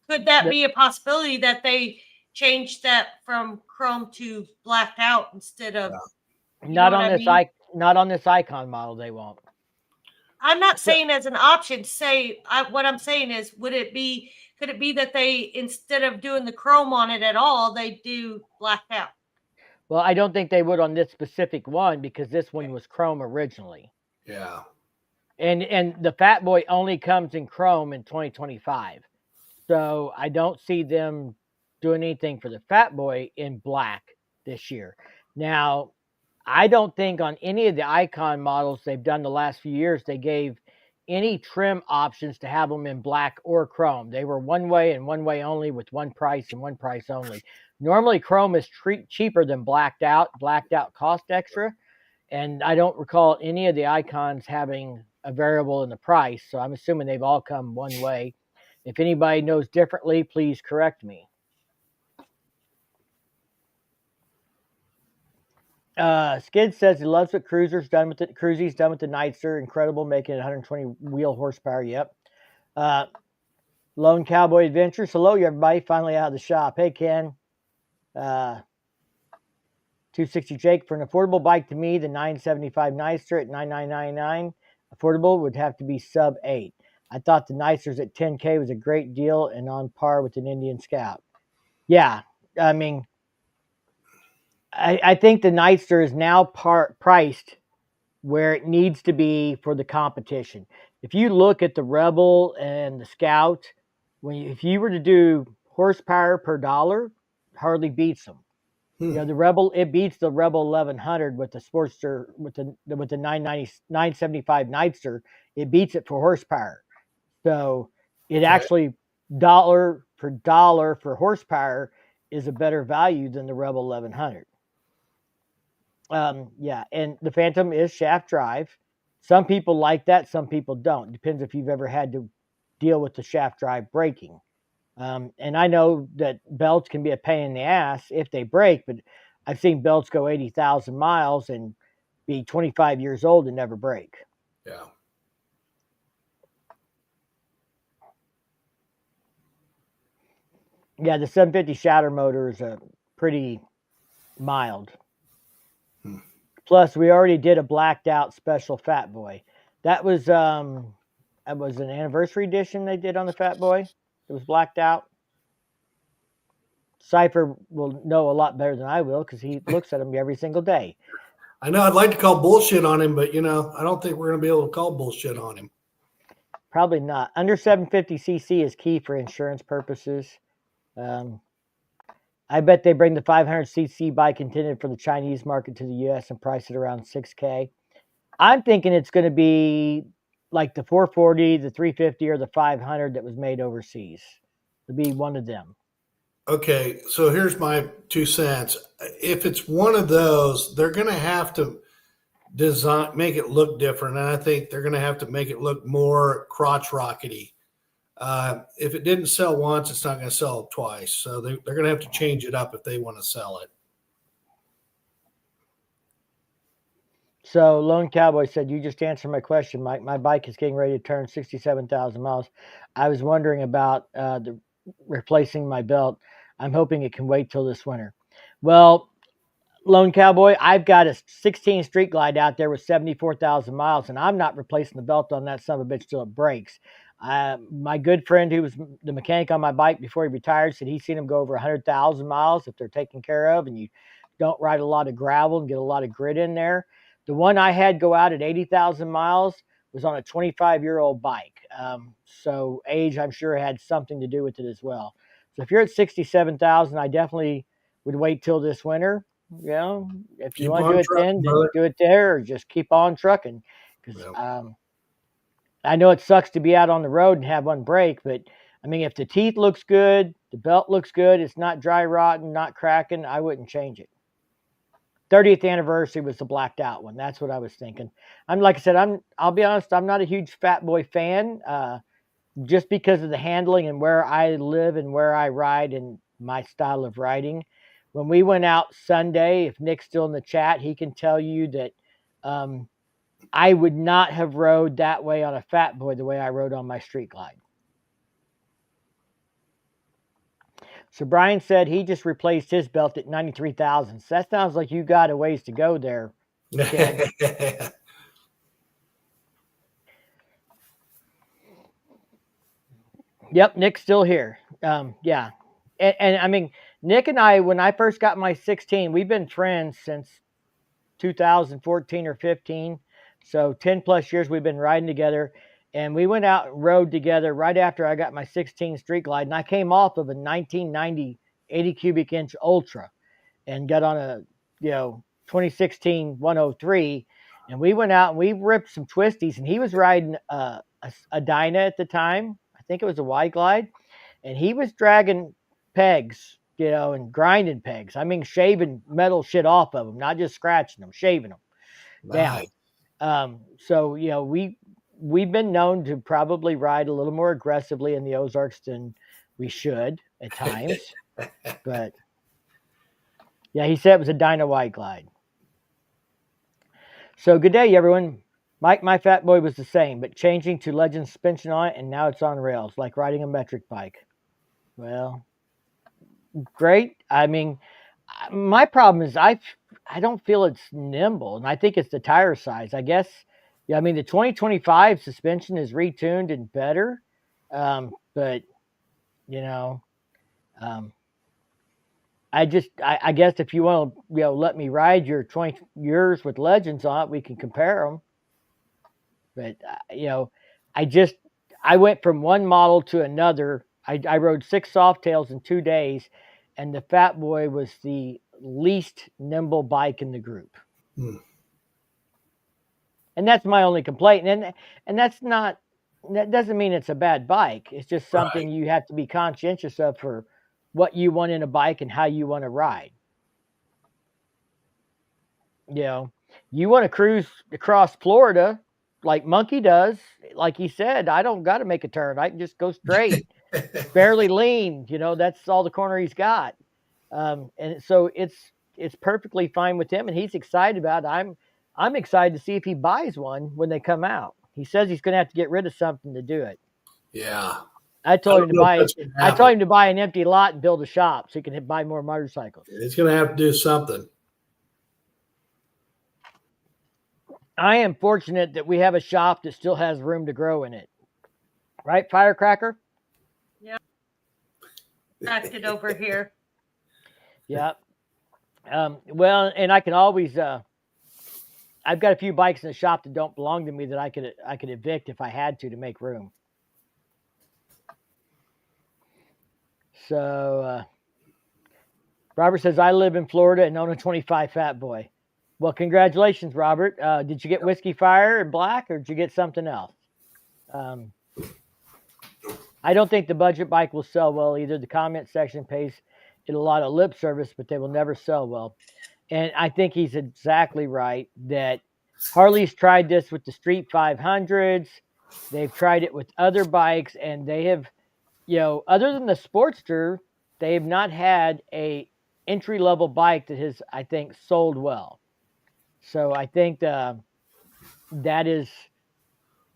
could that be a possibility that they change that from chrome to blacked out instead of? Not on this not on this Icon model. They won't. I'm not saying as an option. What I'm saying is, could it be that they, instead of doing the chrome on it at all, they do blacked out? Well, I don't think they would on this specific one because this one was chrome originally. Yeah. And the Fat Boy only comes in chrome in 2025. So I don't see them doing anything for the Fat Boy in black this year. Now, I don't think on any of the Icon models they've done the last few years, they gave any trim options to have them in black or chrome. They were one way and one way only, with one price and one price only. Normally, chrome is cheaper than blacked out. Blacked out cost extra. And I don't recall any of the Icons having a variable in the price. So I'm assuming they've all come one way. If anybody knows differently, please correct me. Skid says he loves what Cruisy's done with the Nightster. Incredible, making it 120 wheel horsepower. Yep. Lone Cowboy Adventures. Hello, everybody. Finally out of the shop. Hey, Ken. 260 Jake. For an affordable bike to me, the 975 Nightster at $9,999. Affordable would have to be sub 8. I thought the Nightsters at $10K was a great deal and on par with an Indian Scout. Yeah, I mean, I think the Nightster is now priced where it needs to be for the competition. If you look at the Rebel and the Scout, if you were to do horsepower per dollar, Harley beats them. The Rebel, it beats the Rebel 1100 with the Sportster, with the 975 Nightster. It beats it for horsepower. So it actually, dollar for dollar for horsepower, is a better value than the Rebel 1100. Yeah, and the Phantom is shaft drive. Some people like that, some people don't. Depends if you've ever had to deal with the shaft drive braking. And I know that belts can be a pain in the ass if they break, but I've seen belts go 80,000 miles and be 25 years old and never break. Yeah. Yeah, the 750 shatter motor is a pretty mild. Plus, we already did a blacked out special Fat Boy. That was an anniversary edition they did on the Fat Boy. It was blacked out. Cypher will know a lot better than I will because he looks at them every single day. I know I'd like to call bullshit on him, but I don't think we're going to be able to call bullshit on him. Probably not. Under 750cc is key for insurance purposes. I bet they bring the 500cc bike intended for the Chinese market to the U.S. and price it around $6,000. I'm thinking it's going to be like the 440, the 350, or the 500 that was made overseas. It'll be one of them. Okay, so here's my 2 cents. If it's one of those, they're going to have to make it look different, and I think they're going to have to make it look more crotch rockety. If it didn't sell once, it's not going to sell twice. So they're going to have to change it up if they want to sell it. So Lone Cowboy said, "You just answered my question, Mike. My bike is getting ready to turn 67,000 miles. I was wondering about replacing my belt. I'm hoping it can wait till this winter." Well, Lone Cowboy, I've got a 16 Street Glide out there with 74,000 miles, and I'm not replacing the belt on that son of a bitch till it breaks. My good friend who was the mechanic on my bike before he retired said he's seen him go over 100,000 miles if they're taken care of and you don't ride a lot of gravel and get a lot of grit in there. The one I had go out at 80,000 miles was on a 25-year-old bike. So age, I'm sure, had something to do with it as well. So if you're at 67,000, I definitely would wait till this winter. If you want to do it then do it there, or just keep on trucking. Because I know it sucks to be out on the road and have one break, but I mean, if the teeth looks good, the belt looks good, it's not dry rotting, not cracking, I wouldn't change it. 30th anniversary was the blacked out one. That's what I was thinking. Like I said, I'll be honest, I'm not a huge Fat Boy fan, just because of the handling and where I live and where I ride and my style of riding. When we went out Sunday, if Nick's still in the chat, he can tell you that I would not have rode that way on a Fat Boy the way I rode on my Street Glide. So Brian said he just replaced his belt at 93,000. So that sounds like you got a ways to go there, kid. Yep, Nick's still here. Yeah. And I mean, Nick and I, when I first got my 16, we've been friends since 2014 or 15. So 10 plus years we've been riding together. And we went out and rode together right after I got my 16 Street Glide. And I came off of a 1990 80 cubic inch Ultra and got on a 2016 103. And we went out and we ripped some twisties. And he was riding a Dyna at the time. I think it was a Y Glide. And he was dragging pegs, and grinding pegs. I mean, shaving metal shit off of them, not just scratching them, shaving them down. So, we've been known to probably ride a little more aggressively in the Ozarks than we should at times. But, yeah, he said it was a Dyna Y Glide. So, good day, everyone. Mike, my Fat Boy was the same, but changing to Legend suspension on it, and now it's on rails, like riding a metric bike. Well, great. I mean, my problem is I don't feel it's nimble, and I think it's the tire size. I guess, the 2025 suspension is retuned and better, but I guess if you want to let me ride your 20 years with Legends on it, we can compare them. But I went from one model to another. I rode 6 Softails in 2 days, and the Fat Boy was the least nimble bike in the group. And that's my only complaint. And that doesn't mean it's a bad bike. It's just something you have to be conscientious of for what you want in a bike and how you want to ride. You want to cruise across Florida like Monkey does. Like he said, I don't got to make a turn. I can just go straight. Barely lean, that's all the corner he's got. And so it's perfectly fine with him, and he's excited about it. I'm excited to see if he buys one when they come out. He says he's going to have to get rid of something to do it. Yeah. I told him to buy. I told happen. him to buy an empty lot and build a shop so he can buy more motorcycles. It's going to have to do something. I am fortunate that we have a shop that still has room to grow in it. Right, Firecracker? Yeah. Acted over here. Yeah. Well, and I can always. I've got a few bikes in the shop that don't belong to me that I could evict if I had to make room. So, Robert says, I live in Florida and own a 25 Fat Boy. Well, congratulations, Robert. Did you get Whiskey Fire and Black, or did you get something else? I don't think the budget bike will sell well either. The comment section pays it a lot of lip service, but they will never sell well. And I think he's exactly right that Harley's tried this with the Street 500s. They've tried it with other bikes, and they have, other than the Sportster, they have not had a entry-level bike that has, I think, sold well. So I think that is,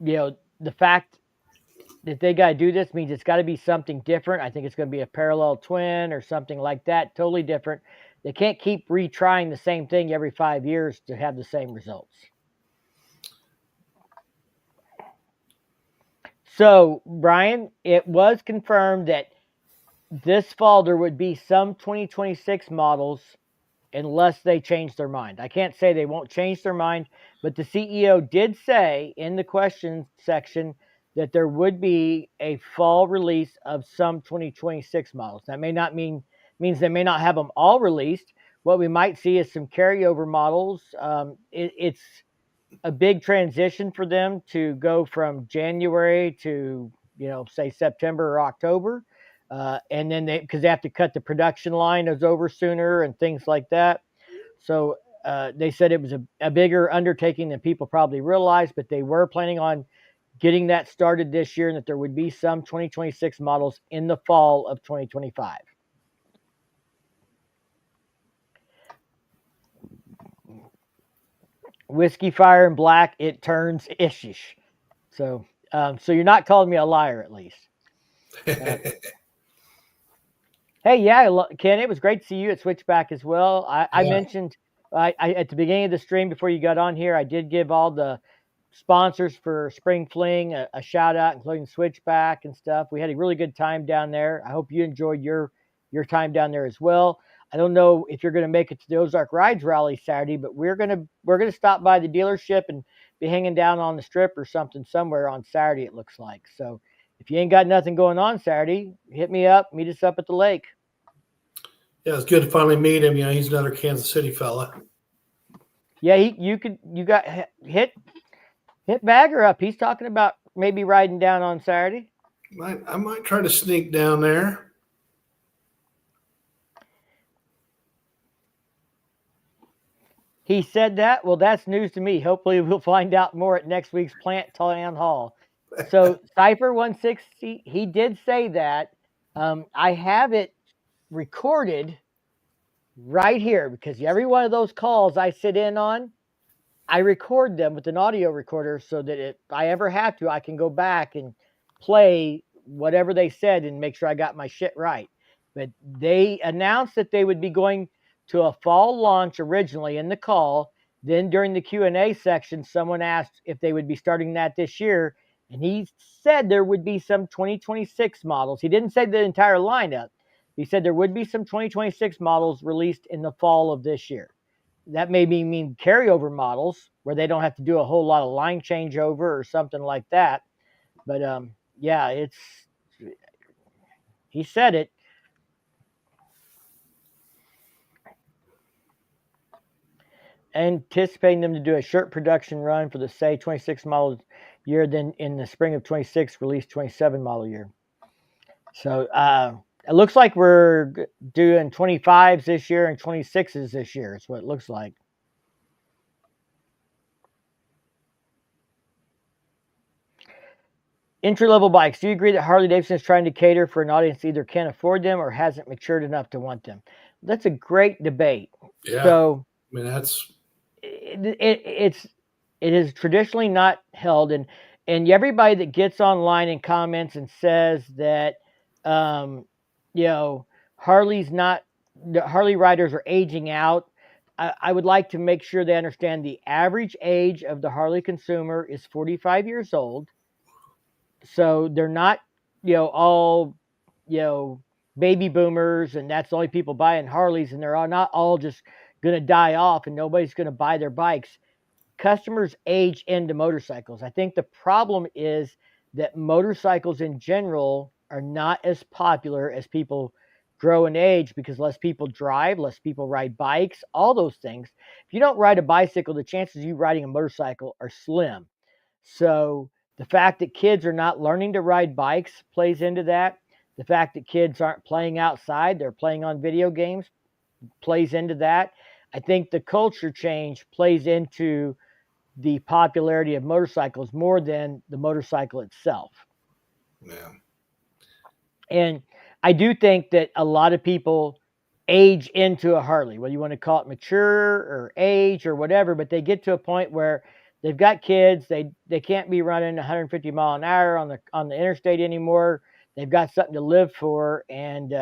the fact that they got to do this means it's got to be something different. I think it's going to be a parallel twin or something like that, totally different. They can't keep retrying the same thing every 5 years to have the same results. So, Brian, it was confirmed that this fall there would be some 2026 models unless they change their mind. I can't say they won't change their mind, but the CEO did say in the question section that there would be a fall release of some 2026 models. That may not means they may not have them all released. What we might see is some carryover models. It's a big transition for them to go from January to, say September or October. And then because they have to cut the production line is over sooner and things like that. So they said it was a bigger undertaking than people probably realized, but they were planning on getting that started this year and that there would be some 2026 models in the fall of 2025. Whiskey Fire and Black, it turns ishish. So you're not calling me a liar, at least. Hey, yeah, Ken, it was great to see you at Switchback as well. I mentioned at the beginning of the stream before you got on here, I did give all the sponsors for Spring Fling a shout out, including Switchback and stuff. We had a really good time down there. I hope you enjoyed your time down there as well. I don't know if you're going to make it to the Ozark Rides Rally Saturday, but we're gonna stop by the dealership and be hanging down on the strip or something somewhere on Saturday. It looks like. So if you ain't got nothing going on Saturday, hit me up. Meet us up at the lake. Yeah, it's good to finally meet him. He's another Kansas City fella. Yeah, you got hit Bagger up. He's talking about maybe riding down on Saturday. I might try to sneak down there. He said that? Well, that's news to me. Hopefully we'll find out more at next week's Plant Town Hall. So Cypher 160, he did say that. I have it recorded right here because every one of those calls I sit in on, I record them with an audio recorder so that if I ever have to, I can go back and play whatever they said and make sure I got my shit right. But they announced that they would be going to a fall launch originally in the call. Then during the Q&A section, someone asked if they would be starting that this year. And he said there would be some 2026 models. He didn't say the entire lineup. He said there would be some 2026 models released in the fall of this year. That may mean carryover models where they don't have to do a whole lot of line changeover or something like that. But yeah, he said it. Anticipating them to do a shirt production run for the say 26 model year, then in the spring of 26 release 27 model year. So it looks like we're doing 25s this year and 26s this year. It's what it looks like. Entry-level bikes. Do you agree that Harley Davidson is trying to cater for an audience that either can't afford them or hasn't matured enough to want them? That's a great debate. Yeah. So I mean, that's it is traditionally not held, and and everybody that gets online and comments and says that, you know, the Harley riders are aging out. I would like to make sure they understand the average age of the Harley consumer is 45 years old. So they're not, all, you know, baby boomers, and that's the only people buying Harleys, and they're not all just going to die off and nobody's going to buy their bikes. Customers age into motorcycles. I think the problem is that motorcycles in general are not as popular as people grow in age because less people drive, less people ride bikes, all those things. If you don't ride a bicycle, the chances of you riding a motorcycle are slim. So the fact that kids are not learning to ride bikes plays into that. The fact that kids aren't playing outside, they're playing on video games, plays into that. I think the culture change plays into the popularity of motorcycles more than the motorcycle itself. Yeah. And I do think that a lot of people age into a Harley, whether you want to call it mature or age or whatever, but they get to a point where they've got kids, they can't be running 150 mile an hour on the interstate anymore. They've got something to live for, and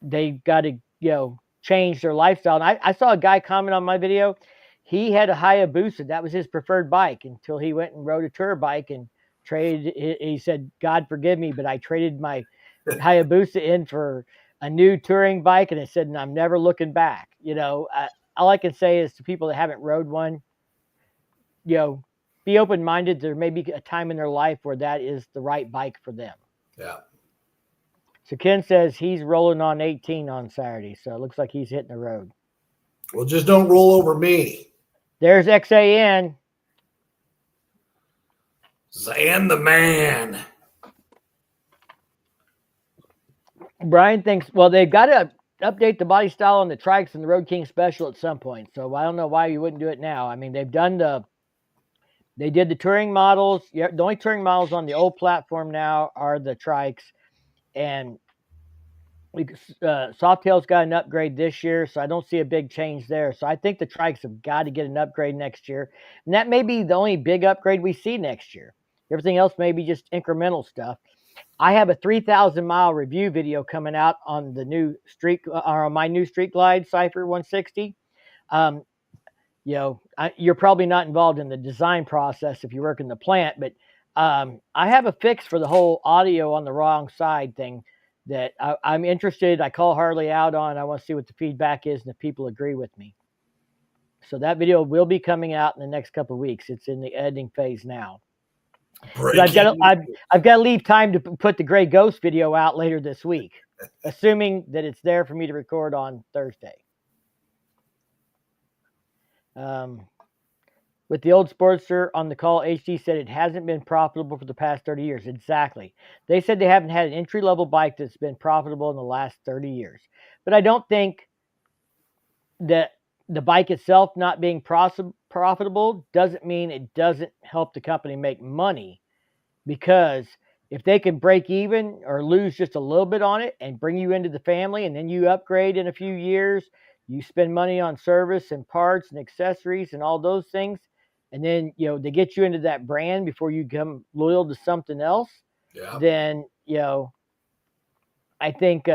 they've got to change their lifestyle. And I saw a guy comment on my video. He had a Hayabusa. That was his preferred bike until he went and rode a tour bike and traded. He said, "God forgive me, but I traded my Hayabusa in for a new touring bike." And I said, "And I'm never looking back." All I can say is to people that haven't rode one, be open-minded. There may be a time in their life where that is the right bike for them. Yeah. So Ken says he's rolling on 18 on Saturday, so it looks like he's hitting the road. Well, just don't roll over me. There's XAN. Zan the man. Brian thinks, well, they've got to update the body style on the trikes and the Road King Special at some point. So I don't know why you wouldn't do it now. I mean, they did the touring models. The only touring models on the old platform now are the trikes. And Softail's got an upgrade this year, so I don't see a big change there. So I think the trikes have got to get an upgrade next year. And that may be the only big upgrade we see next year. Everything else may be just incremental stuff. I have a 3,000 mile review video coming out on the new on my new Street Glide Cypher 160. You're probably not involved in the design process if you work in the plant, but I have a fix for the whole audio on the wrong side thing that I'm interested. I call Harley out on. I want to see what the feedback is and if people agree with me. So that video will be coming out in the next couple of weeks. It's in the editing phase now. I've got to leave time to put the Gray Ghost video out later this week, assuming that it's there for me to record on Thursday. With the old Sportster on the call, HD said it hasn't been profitable for the past 30 years. Exactly. They said they haven't had an entry-level bike that's been profitable in the last 30 years. But I don't think that the bike itself not being profitable doesn't mean it doesn't help the company make money, because if they can break even or lose just a little bit on it and bring you into the family, and then you upgrade in a few years, you spend money on service and parts and accessories and all those things, and then they get you into that brand before you become loyal to something else, then I think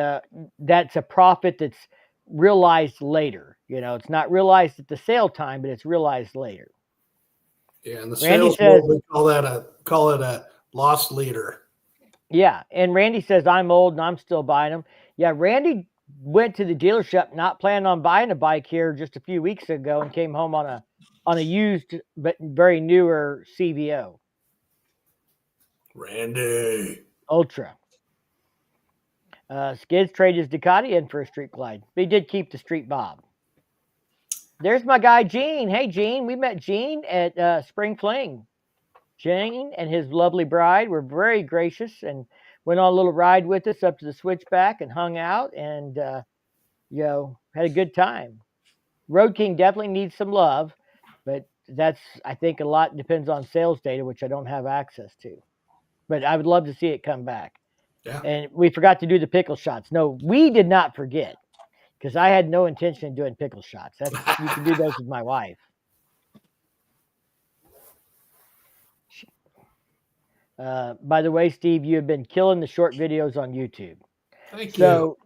that's a profit that's realized later. It's not realized at the sale time, but it's realized later. Yeah, and the sales world, we call it a loss leader. Yeah, and Randy says I'm old and I'm still buying them. Yeah, Randy went to the dealership not planning on buying a bike here just a few weeks ago and came home on a used but very newer CVO. Randy Ultra. Skids traded his Ducati in for a Street Glide. But he did keep the Street Bob. There's my guy, Gene. Hey, Gene. We met Gene at Spring Fling. Gene and his lovely bride were very gracious and went on a little ride with us up to the switchback and hung out and, had a good time. Road King definitely needs some love, but that's, I think, a lot depends on sales data, which I don't have access to. But I would love to see it come back. Yeah. And we forgot to do the pickle shots. No, we did not forget, because I had no intention of doing pickle shots. You can do those with my wife. By the way, Steve, you have been killing the short videos on YouTube. Thank you. So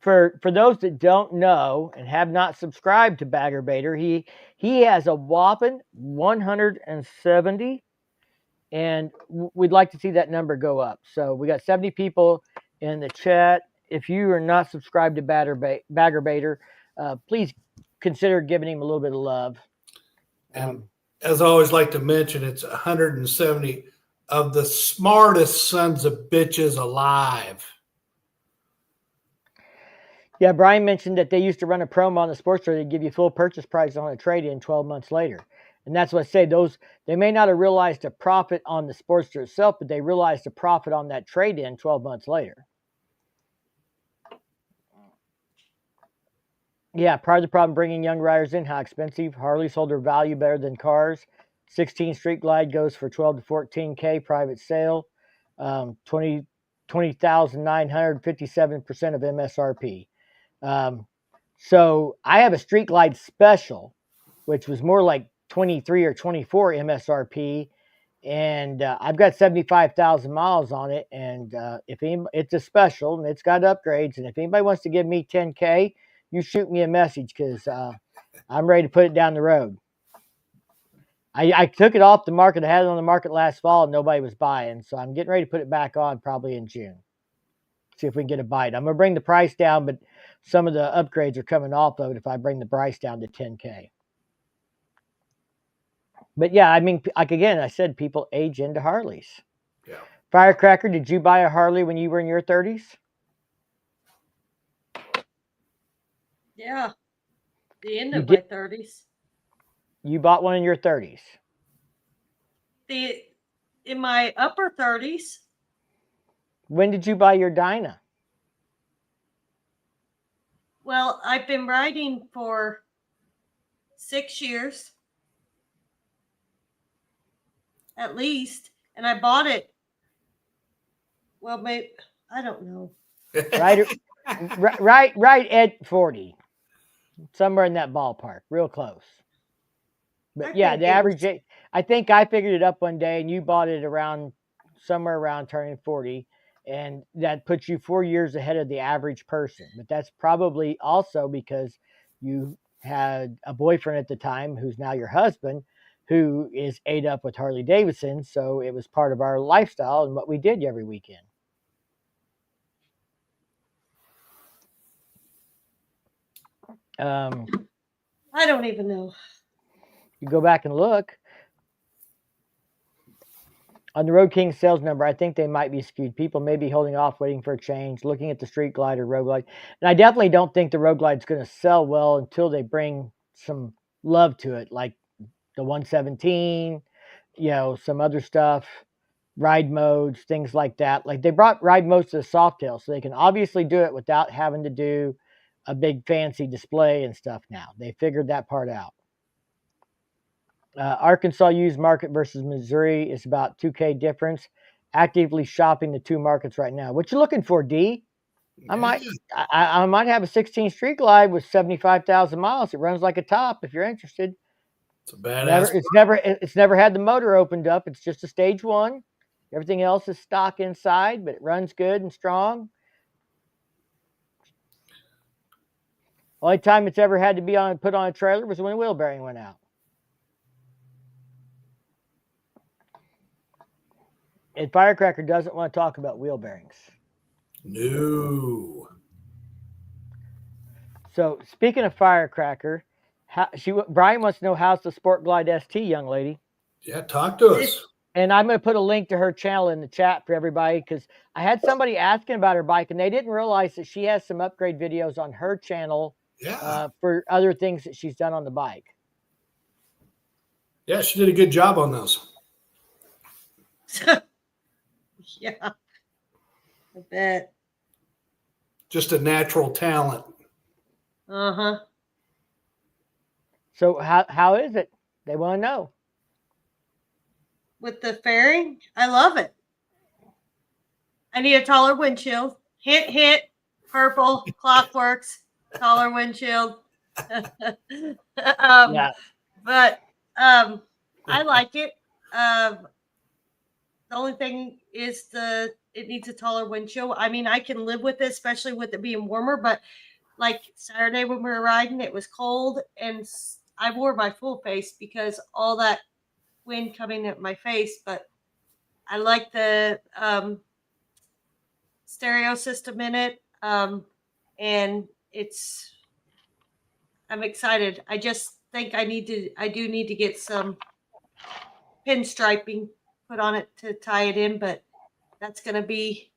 for those that don't know and have not subscribed to Bagger Baiter, he has a whopping 170, and we'd like to see that number go up. So we got 70 people in the chat. If you are not subscribed to Bagger Baiter, please consider giving him a little bit of love. And as I always like to mention, it's 170 of the smartest sons of bitches alive. Yeah, Brian mentioned that they used to run a promo on the sports store. They'd give you full purchase price on a trade-in 12 months later. And that's what I say. They may not have realized a profit on the Sportster itself, but they realized a profit on that trade-in 12 months later. Yeah, part of the problem bringing young riders in, how expensive. Harleys hold their value better than cars. 16 Street Glide goes for 12 to 14K private sale. 20,900, 57% of MSRP. So I have a Street Glide Special, which was more like 23 or 24 MSRP, and I've got 75,000 miles on it. And it's a special and it's got upgrades. And if anybody wants to give me 10K, you shoot me a message, because I'm ready to put it down the road. I took it off the market. I had it on the market last fall and nobody was buying, so I'm getting ready to put it back on probably in June. See if we can get a bite. I'm going to bring the price down, but some of the upgrades are coming off of it if I bring the price down to 10K. But yeah, I mean, like again, I said people age into Harleys. Yeah. Firecracker, did you buy a Harley when you were in your 30s? Yeah. The end of my 30s. You bought one in your 30s? In my upper 30s. When did you buy your Dyna? Well, I've been riding for 6 years. At least. And I bought it. Well, maybe, I don't know. right at 40. Somewhere in that ballpark. Real close. But yeah, the average, I think I figured it up one day and you bought it somewhere around turning 40. And that puts you 4 years ahead of the average person. But that's probably also because you had a boyfriend at the time who's now your husband, who is ate up with Harley Davidson. So it was part of our lifestyle and what we did every weekend. I don't even know. You go back and look. On the Road King sales number, I think they might be skewed. People may be holding off, waiting for a change, looking at the Street Glide or Road Glide. And I definitely don't think the Road Glide is going to sell well until they bring some love to it, like the 117, some other stuff, ride modes, things like that. Like they brought ride modes to the Softail, so they can obviously do it without having to do a big fancy display and stuff now. They figured that part out. Arkansas used market versus Missouri is about 2K difference. Actively shopping the two markets right now. What you looking for, D? I might have a 16 Street Glide with 75,000 miles. It runs like a top if you're interested. It's a badass. It's never had the motor opened up. It's just a stage one. Everything else is stock inside, but it runs good and strong. Only time it's ever had to be put on a trailer was when a wheel bearing went out. And Firecracker doesn't want to talk about wheel bearings. No. So speaking of Firecracker, Brian wants to know, how's the Sport Glide ST, young lady? Yeah, talk to us. And I'm going to put a link to her channel in the chat for everybody, because I had somebody asking about her bike and they didn't realize that she has some upgrade videos on her channel for other things that she's done on the bike. Yeah, she did a good job on those. Yeah, I bet. Just a natural talent. Uh-huh. So how is it? They want to know. With the fairing, I love it. I need a taller windshield. Hint, purple, Clockworks, taller windshield. Yeah. But I like it. The only thing is it needs a taller windshield. I mean, I can live with it, especially with it being warmer. But like Saturday when we were riding, it was cold, and I wore my full face because all that wind coming at my face. But I like the stereo system in it, and I'm excited. I just think I do need to get some pinstriping put on it to tie it in, but that's going to be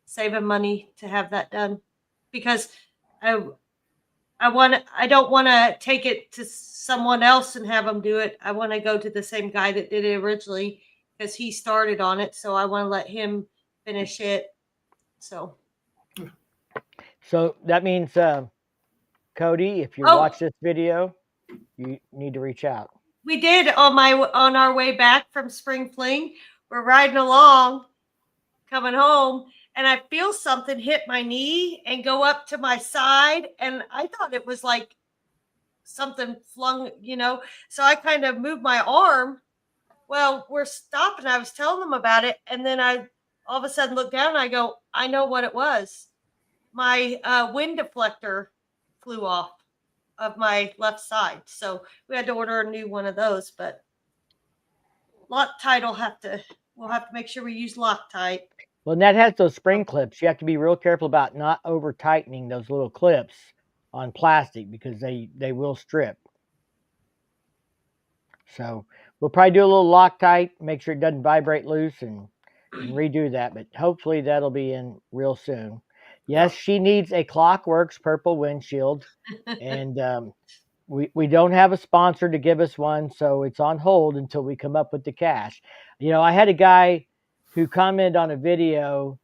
saving money to have that done because I I don't want to take it to someone else and have them do it. I want to go to the same guy that did it originally because he started on it, so I want to let him finish it. So that means, Cody, if you watch this video, you need to reach out. We did on our way back from Spring Fling. We're riding along, coming home, and I feel something hit my knee and go up to my side, and I thought it was like something flung, So I kind of moved my arm. Well, we're stopping. I was telling them about it, and then I all of a sudden look down and I go, I know what it was. My wind deflector flew off of my left side, so we had to order a new one of those. But Loctite we'll have to make sure we use Loctite. Well, and that has those spring clips. You have to be real careful about not over tightening those little clips on plastic because they will strip. So we'll probably do a little Loctite, make sure it doesn't vibrate loose, and redo that. But hopefully that'll be in real soon. Yes, she needs a Clockworks purple windshield, and we don't have a sponsor to give us one, so it's on hold until we come up with the cash. I had a guy who commented on a video,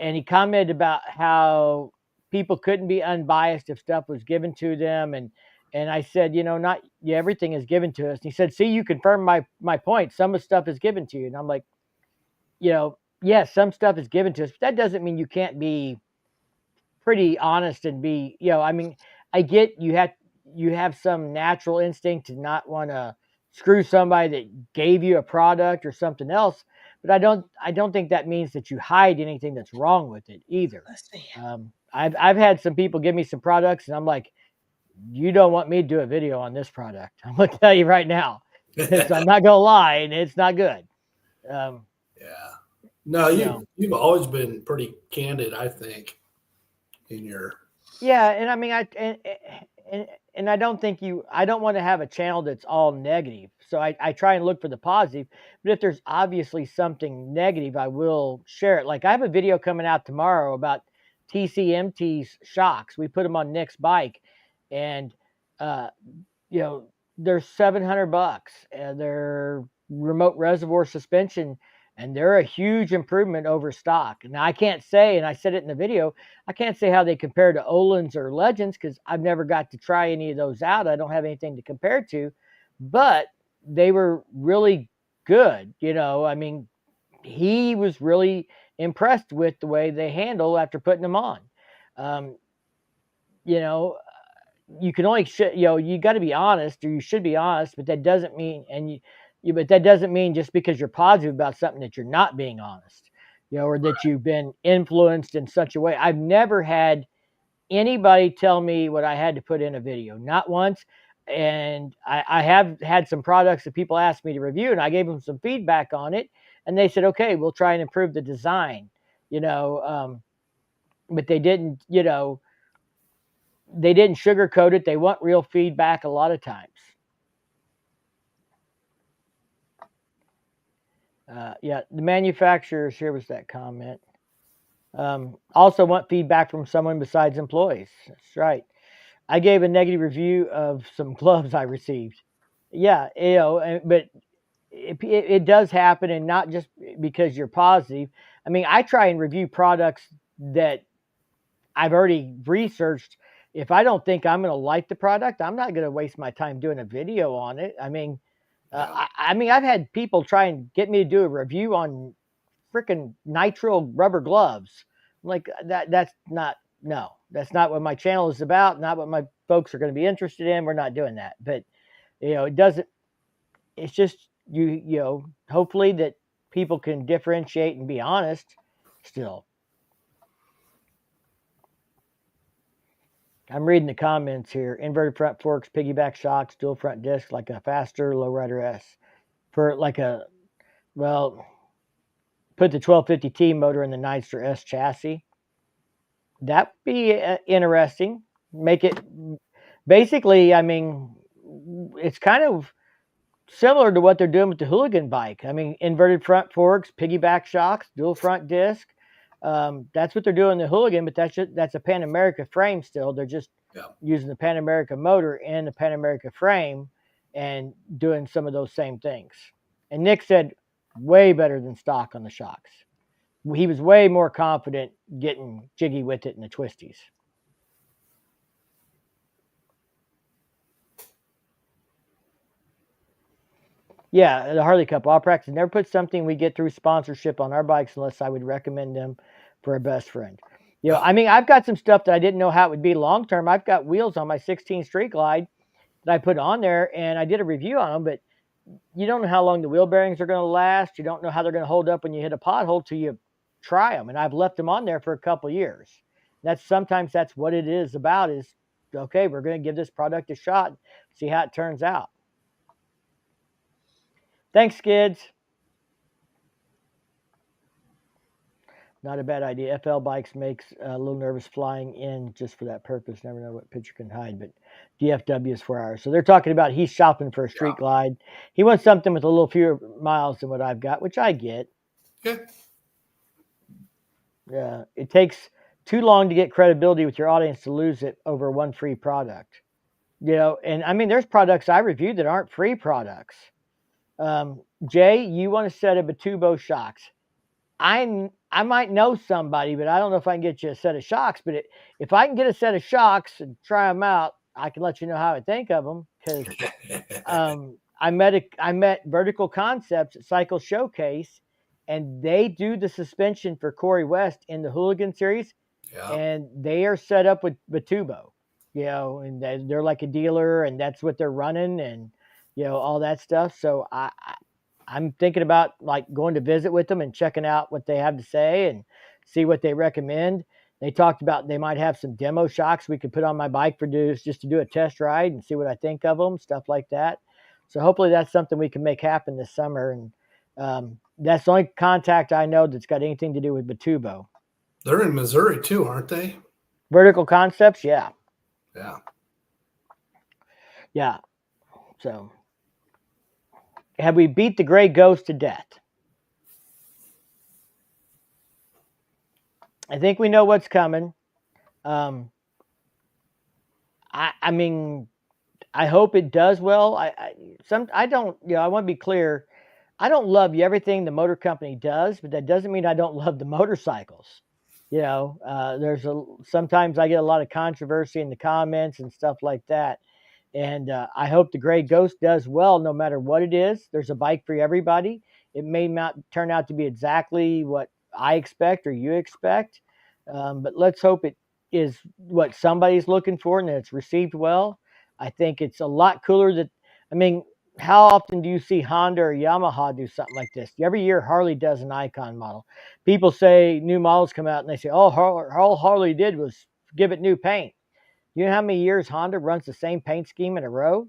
and he commented about how people couldn't be unbiased if stuff was given to them, and I said, not everything is given to us. And he said, see, you confirm my point. Some of the stuff is given to you. And I'm like, yes, some stuff is given to us, but that doesn't mean you can't be pretty honest and be, I mean, I get you have some natural instinct to not want to screw somebody that gave you a product or something else, but I don't think that means that you hide anything that's wrong with it either. I've had some people give me some products and I'm like, you don't want me to do a video on this product. I'm going to tell you right now. I'm not going to lie, and it's not good. Yeah. No, you've always been pretty candid, I think, in your. Yeah, and I mean, and I don't think I don't want to have a channel that's all negative. So I try and look for the positive. But if there's obviously something negative, I will share it. Like I have a video coming out tomorrow about TCMT's shocks. We put them on Nick's bike, and they're $700, and they're remote reservoir suspension, and they're a huge improvement over stock. Now I can't say, and I said it in the video, I can't say how they compare to Olin's or Legends because I've never got to try any of those out. I don't have anything to compare to, but they were really good. I mean, he was really impressed with the way they handle after putting them on. You can only, you got to be honest, or you should be honest, but that doesn't mean, but that doesn't mean just because you're positive about something that you're not being honest, or that you've been influenced in such a way. I've never had anybody tell me what I had to put in a video, not once. And I have had some products that people asked me to review, and I gave them some feedback on it, and they said, okay, we'll try and improve the design, but they didn't, they didn't sugarcoat it. They want real feedback a lot of times. The manufacturers, here was that comment. Also want feedback from someone besides employees. That's right. I gave a negative review of some gloves I received. Yeah, but it does happen, and not just because you're positive. I mean, I try and review products that I've already researched. If I don't think I'm going to like the product, I'm not going to waste my time doing a video on it. I mean, I've had people try and get me to do a review on freaking nitrile rubber gloves. I'm like, that's not what my channel is about. Not what my folks are going to be interested in. We're not doing that. But, it doesn't, it's just, hopefully that people can differentiate and be honest still. I'm reading the comments here. Inverted front forks, piggyback shocks, dual front disc, like a faster lowrider S. For like a, well, put the 1250T motor in the Nightster S chassis. That'd be interesting. Make it, basically, I mean, it's kind of similar to what they're doing with the Hooligan bike. I mean, inverted front forks, piggyback shocks, dual front disc. That's what they're doing in the Hooligan, but that's a Pan America frame still. They're just using the Pan America motor and the Pan America frame and doing some of those same things. And Nick said way better than stock on the shocks. He was way more confident getting jiggy with it in the twisties. Yeah, the Harley Cup. All practice. Never put something we get through sponsorship on our bikes unless I would recommend them for a best friend. You know, I mean, I've got some stuff that I didn't know how it would be long term. I've got wheels on my 16 Street Glide that I put on there, and I did a review on them, but you don't know how long the wheel bearings are going to last. You don't know how they're going to hold up when you hit a pothole till you try them. And I've left them on there for a couple years. Sometimes that's what it is about is, okay, we're going to give this product a shot, see how it turns out. Thanks, Skids. Not a bad idea. FL Bikes makes a little nervous flying in just for that purpose. Never know what picture can hide, but DFW is 4 hours. So they're talking about he's shopping for a street glide. He wants something with a little fewer miles than what I've got, which I get. Yeah. It takes too long to get credibility with your audience to lose it over one free product. You know, and I mean, there's products I reviewed that aren't free products. Jay, you want a set of Batubo shocks. I might know somebody, but I don't know if I can get you a set of shocks. But if I can get a set of shocks and try them out, I can let you know how I think of them. Because I met Vertical Concepts at Cycle Showcase, and they do the suspension for Corey West in the Hooligan series, and they are set up with Batubo, you know, and they're like a dealer, and that's what they're running, and you know all that stuff. So I'm thinking about like going to visit with them and checking out what they have to say and see what they recommend. They talked about they might have some demo shocks we could put on my bike for just to do a test ride and see what I think of them, stuff like that. So hopefully that's something we can make happen this summer. And that's the only contact I know that's got anything to do with Batubo. They're in Missouri too, aren't they? Vertical Concepts, yeah. Yeah. So have we beat the gray ghost to death? I think we know what's coming. I mean, I hope it does well. I don't, you know, I want to be clear. I don't love everything the motor company does, but that doesn't mean I don't love the motorcycles. You know, sometimes I get a lot of controversy in the comments and stuff like that. And I hope the Gray Ghost does well, no matter what it is. There's a bike for everybody. It may not turn out to be exactly what I expect or you expect, but let's hope it is what somebody's looking for and that it's received well. I think it's a lot cooler I mean, how often do you see Honda or Yamaha do something like this? Every year Harley does an icon model. People say new models come out and they say, oh, all Harley did was give it new paint. You know how many years Honda runs the same paint scheme in a row,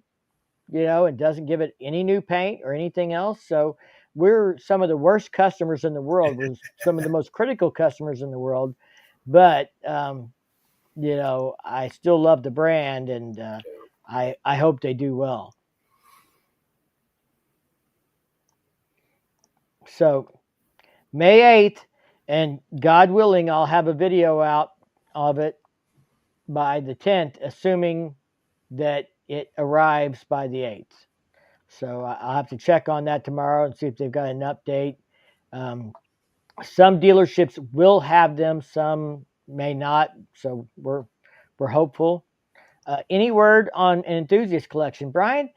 you know, and doesn't give it any new paint or anything else? So we're some of the worst customers in the world. We're some of the most critical customers in the world. But, you know, I still love the brand, and I hope they do well. So May 8th, and God willing, I'll have a video out of it by the 10th, assuming that it arrives by the 8th. So I'll have to check on that tomorrow and see if they've got an update. Some dealerships will have them, some may not. So we're hopeful. Any word on an enthusiast collection, Brian?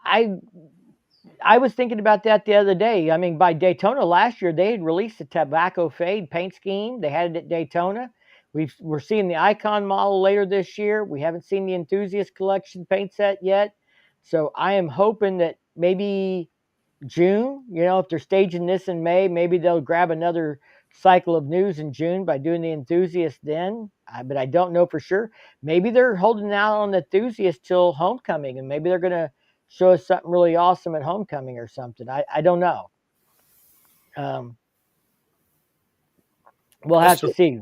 I was thinking about that the other day. I mean, by Daytona last year, they had released a tobacco fade paint scheme. They had it at Daytona. We're seeing the Icon model later this year. We haven't seen the Enthusiast Collection paint set yet. So I am hoping that maybe June. You know, if they're staging this in May, maybe they'll grab another cycle of news in June by doing the enthusiast then. But I don't know for sure. Maybe they're holding out on the enthusiast till homecoming, and maybe they're going to show us something really awesome at homecoming or something. I don't know. We'll have to see.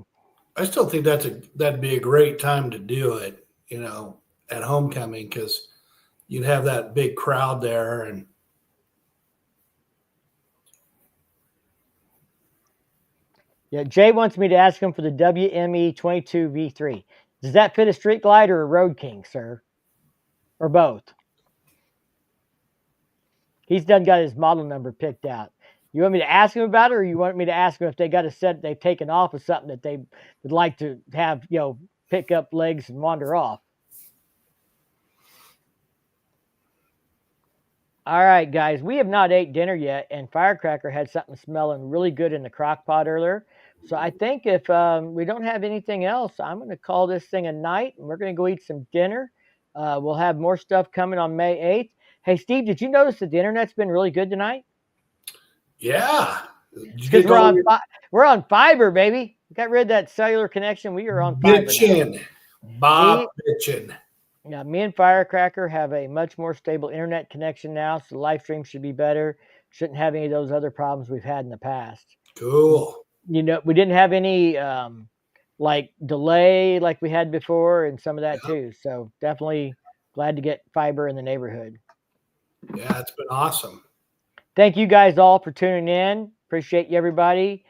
I still think that'd be a great time to do it, you know, at homecoming, because you'd have that big crowd there. And yeah, Jay wants me to ask him for the WME 22 V3. Does that fit a Street Glide or a Road King, sir? Or both? He's done got his model number picked out. You want me to ask him about it, or you want me to ask him if they got a set they've taken off of something that they would like to have, you know, pick up legs and wander off? All right, guys, we have not ate dinner yet, and Firecracker had something smelling really good in the crock pot earlier. So I think if we don't have anything else, I'm going to call this thing a night, and we're going to go eat some dinner. We'll have more stuff coming on May 8th. Hey, Steve, did you notice that the internet's been really good tonight? Yeah. Because we're on fiber, baby. We got rid of that cellular connection. We are on fiber. Bitchin'. Yeah, me and Firecracker have a much more stable internet connection now, so the live stream should be better. Shouldn't have any of those other problems we've had in the past. Cool. You know, we didn't have any like delay like we had before, and some of that too. So definitely glad to get fiber in the neighborhood. Yeah, it's been awesome. Thank you guys all for tuning in. Appreciate you, everybody,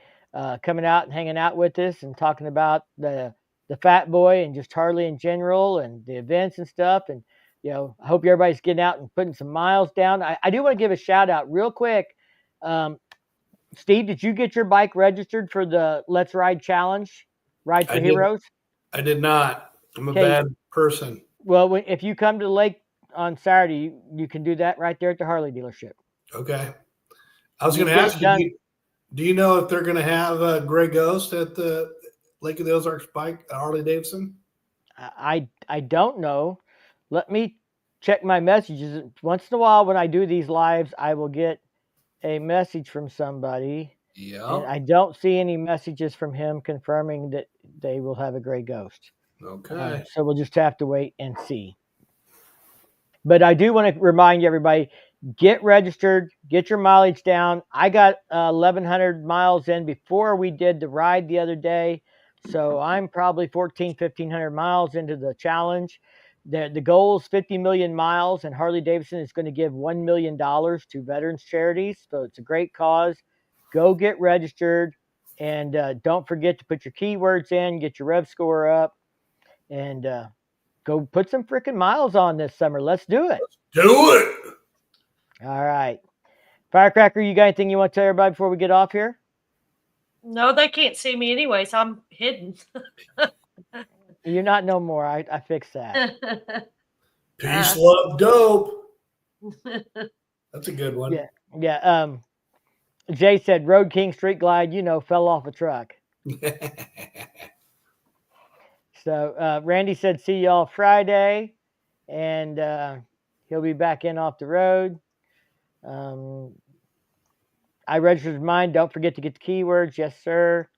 coming out and hanging out with us and talking about the Fat Boy and just Harley in general and the events and stuff. And, you know, I hope everybody's getting out and putting some miles down. I do want to give a shout out real quick. Steve, did you get your bike registered for the Let's Ride Challenge, Ride for Heroes? I did not. I'm a bad person. Well, if you come to the lake on Saturday, you can do that right there at the Harley dealership. Okay. I was going to ask you, do you know if they're going to have a gray ghost at the Lake of the Ozarks bike at Harley Davidson? I don't know. Let me check my messages. Once in a while when I do these lives, I will get a message from somebody. Yeah. I don't see any messages from him confirming that they will have a gray ghost. Okay. So we'll just have to wait and see. But I do want to remind everybody, get registered, get your mileage down. I got 1,100 miles in before we did the ride the other day. So I'm probably 1,500 miles into the challenge. The goal is 50 million miles, and Harley Davidson is going to give $1 million to veterans charities. So it's a great cause. Go get registered, and don't forget to put your keywords in, get your rev score up, and go put some freaking miles on this summer. Let's do it. Let's do it. All right. Firecracker, you got anything you want to tell everybody before we get off here? No, they can't see me anyway, so I'm hidden. You're not no more. I fixed that. Peace, love, dope. That's a good one. Yeah. Yeah. Jay said, Road King Street Glide, fell off a truck. So Randy said, see y'all Friday. And he'll be back in off the road. I registered mine. Don't forget to get the keywords. Yes, sir.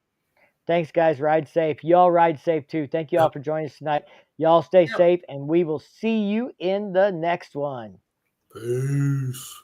Thanks, guys. Ride safe. Y'all ride safe, too. Thank you all for joining us tonight. Y'all stay safe, and we will see you in the next one. Peace.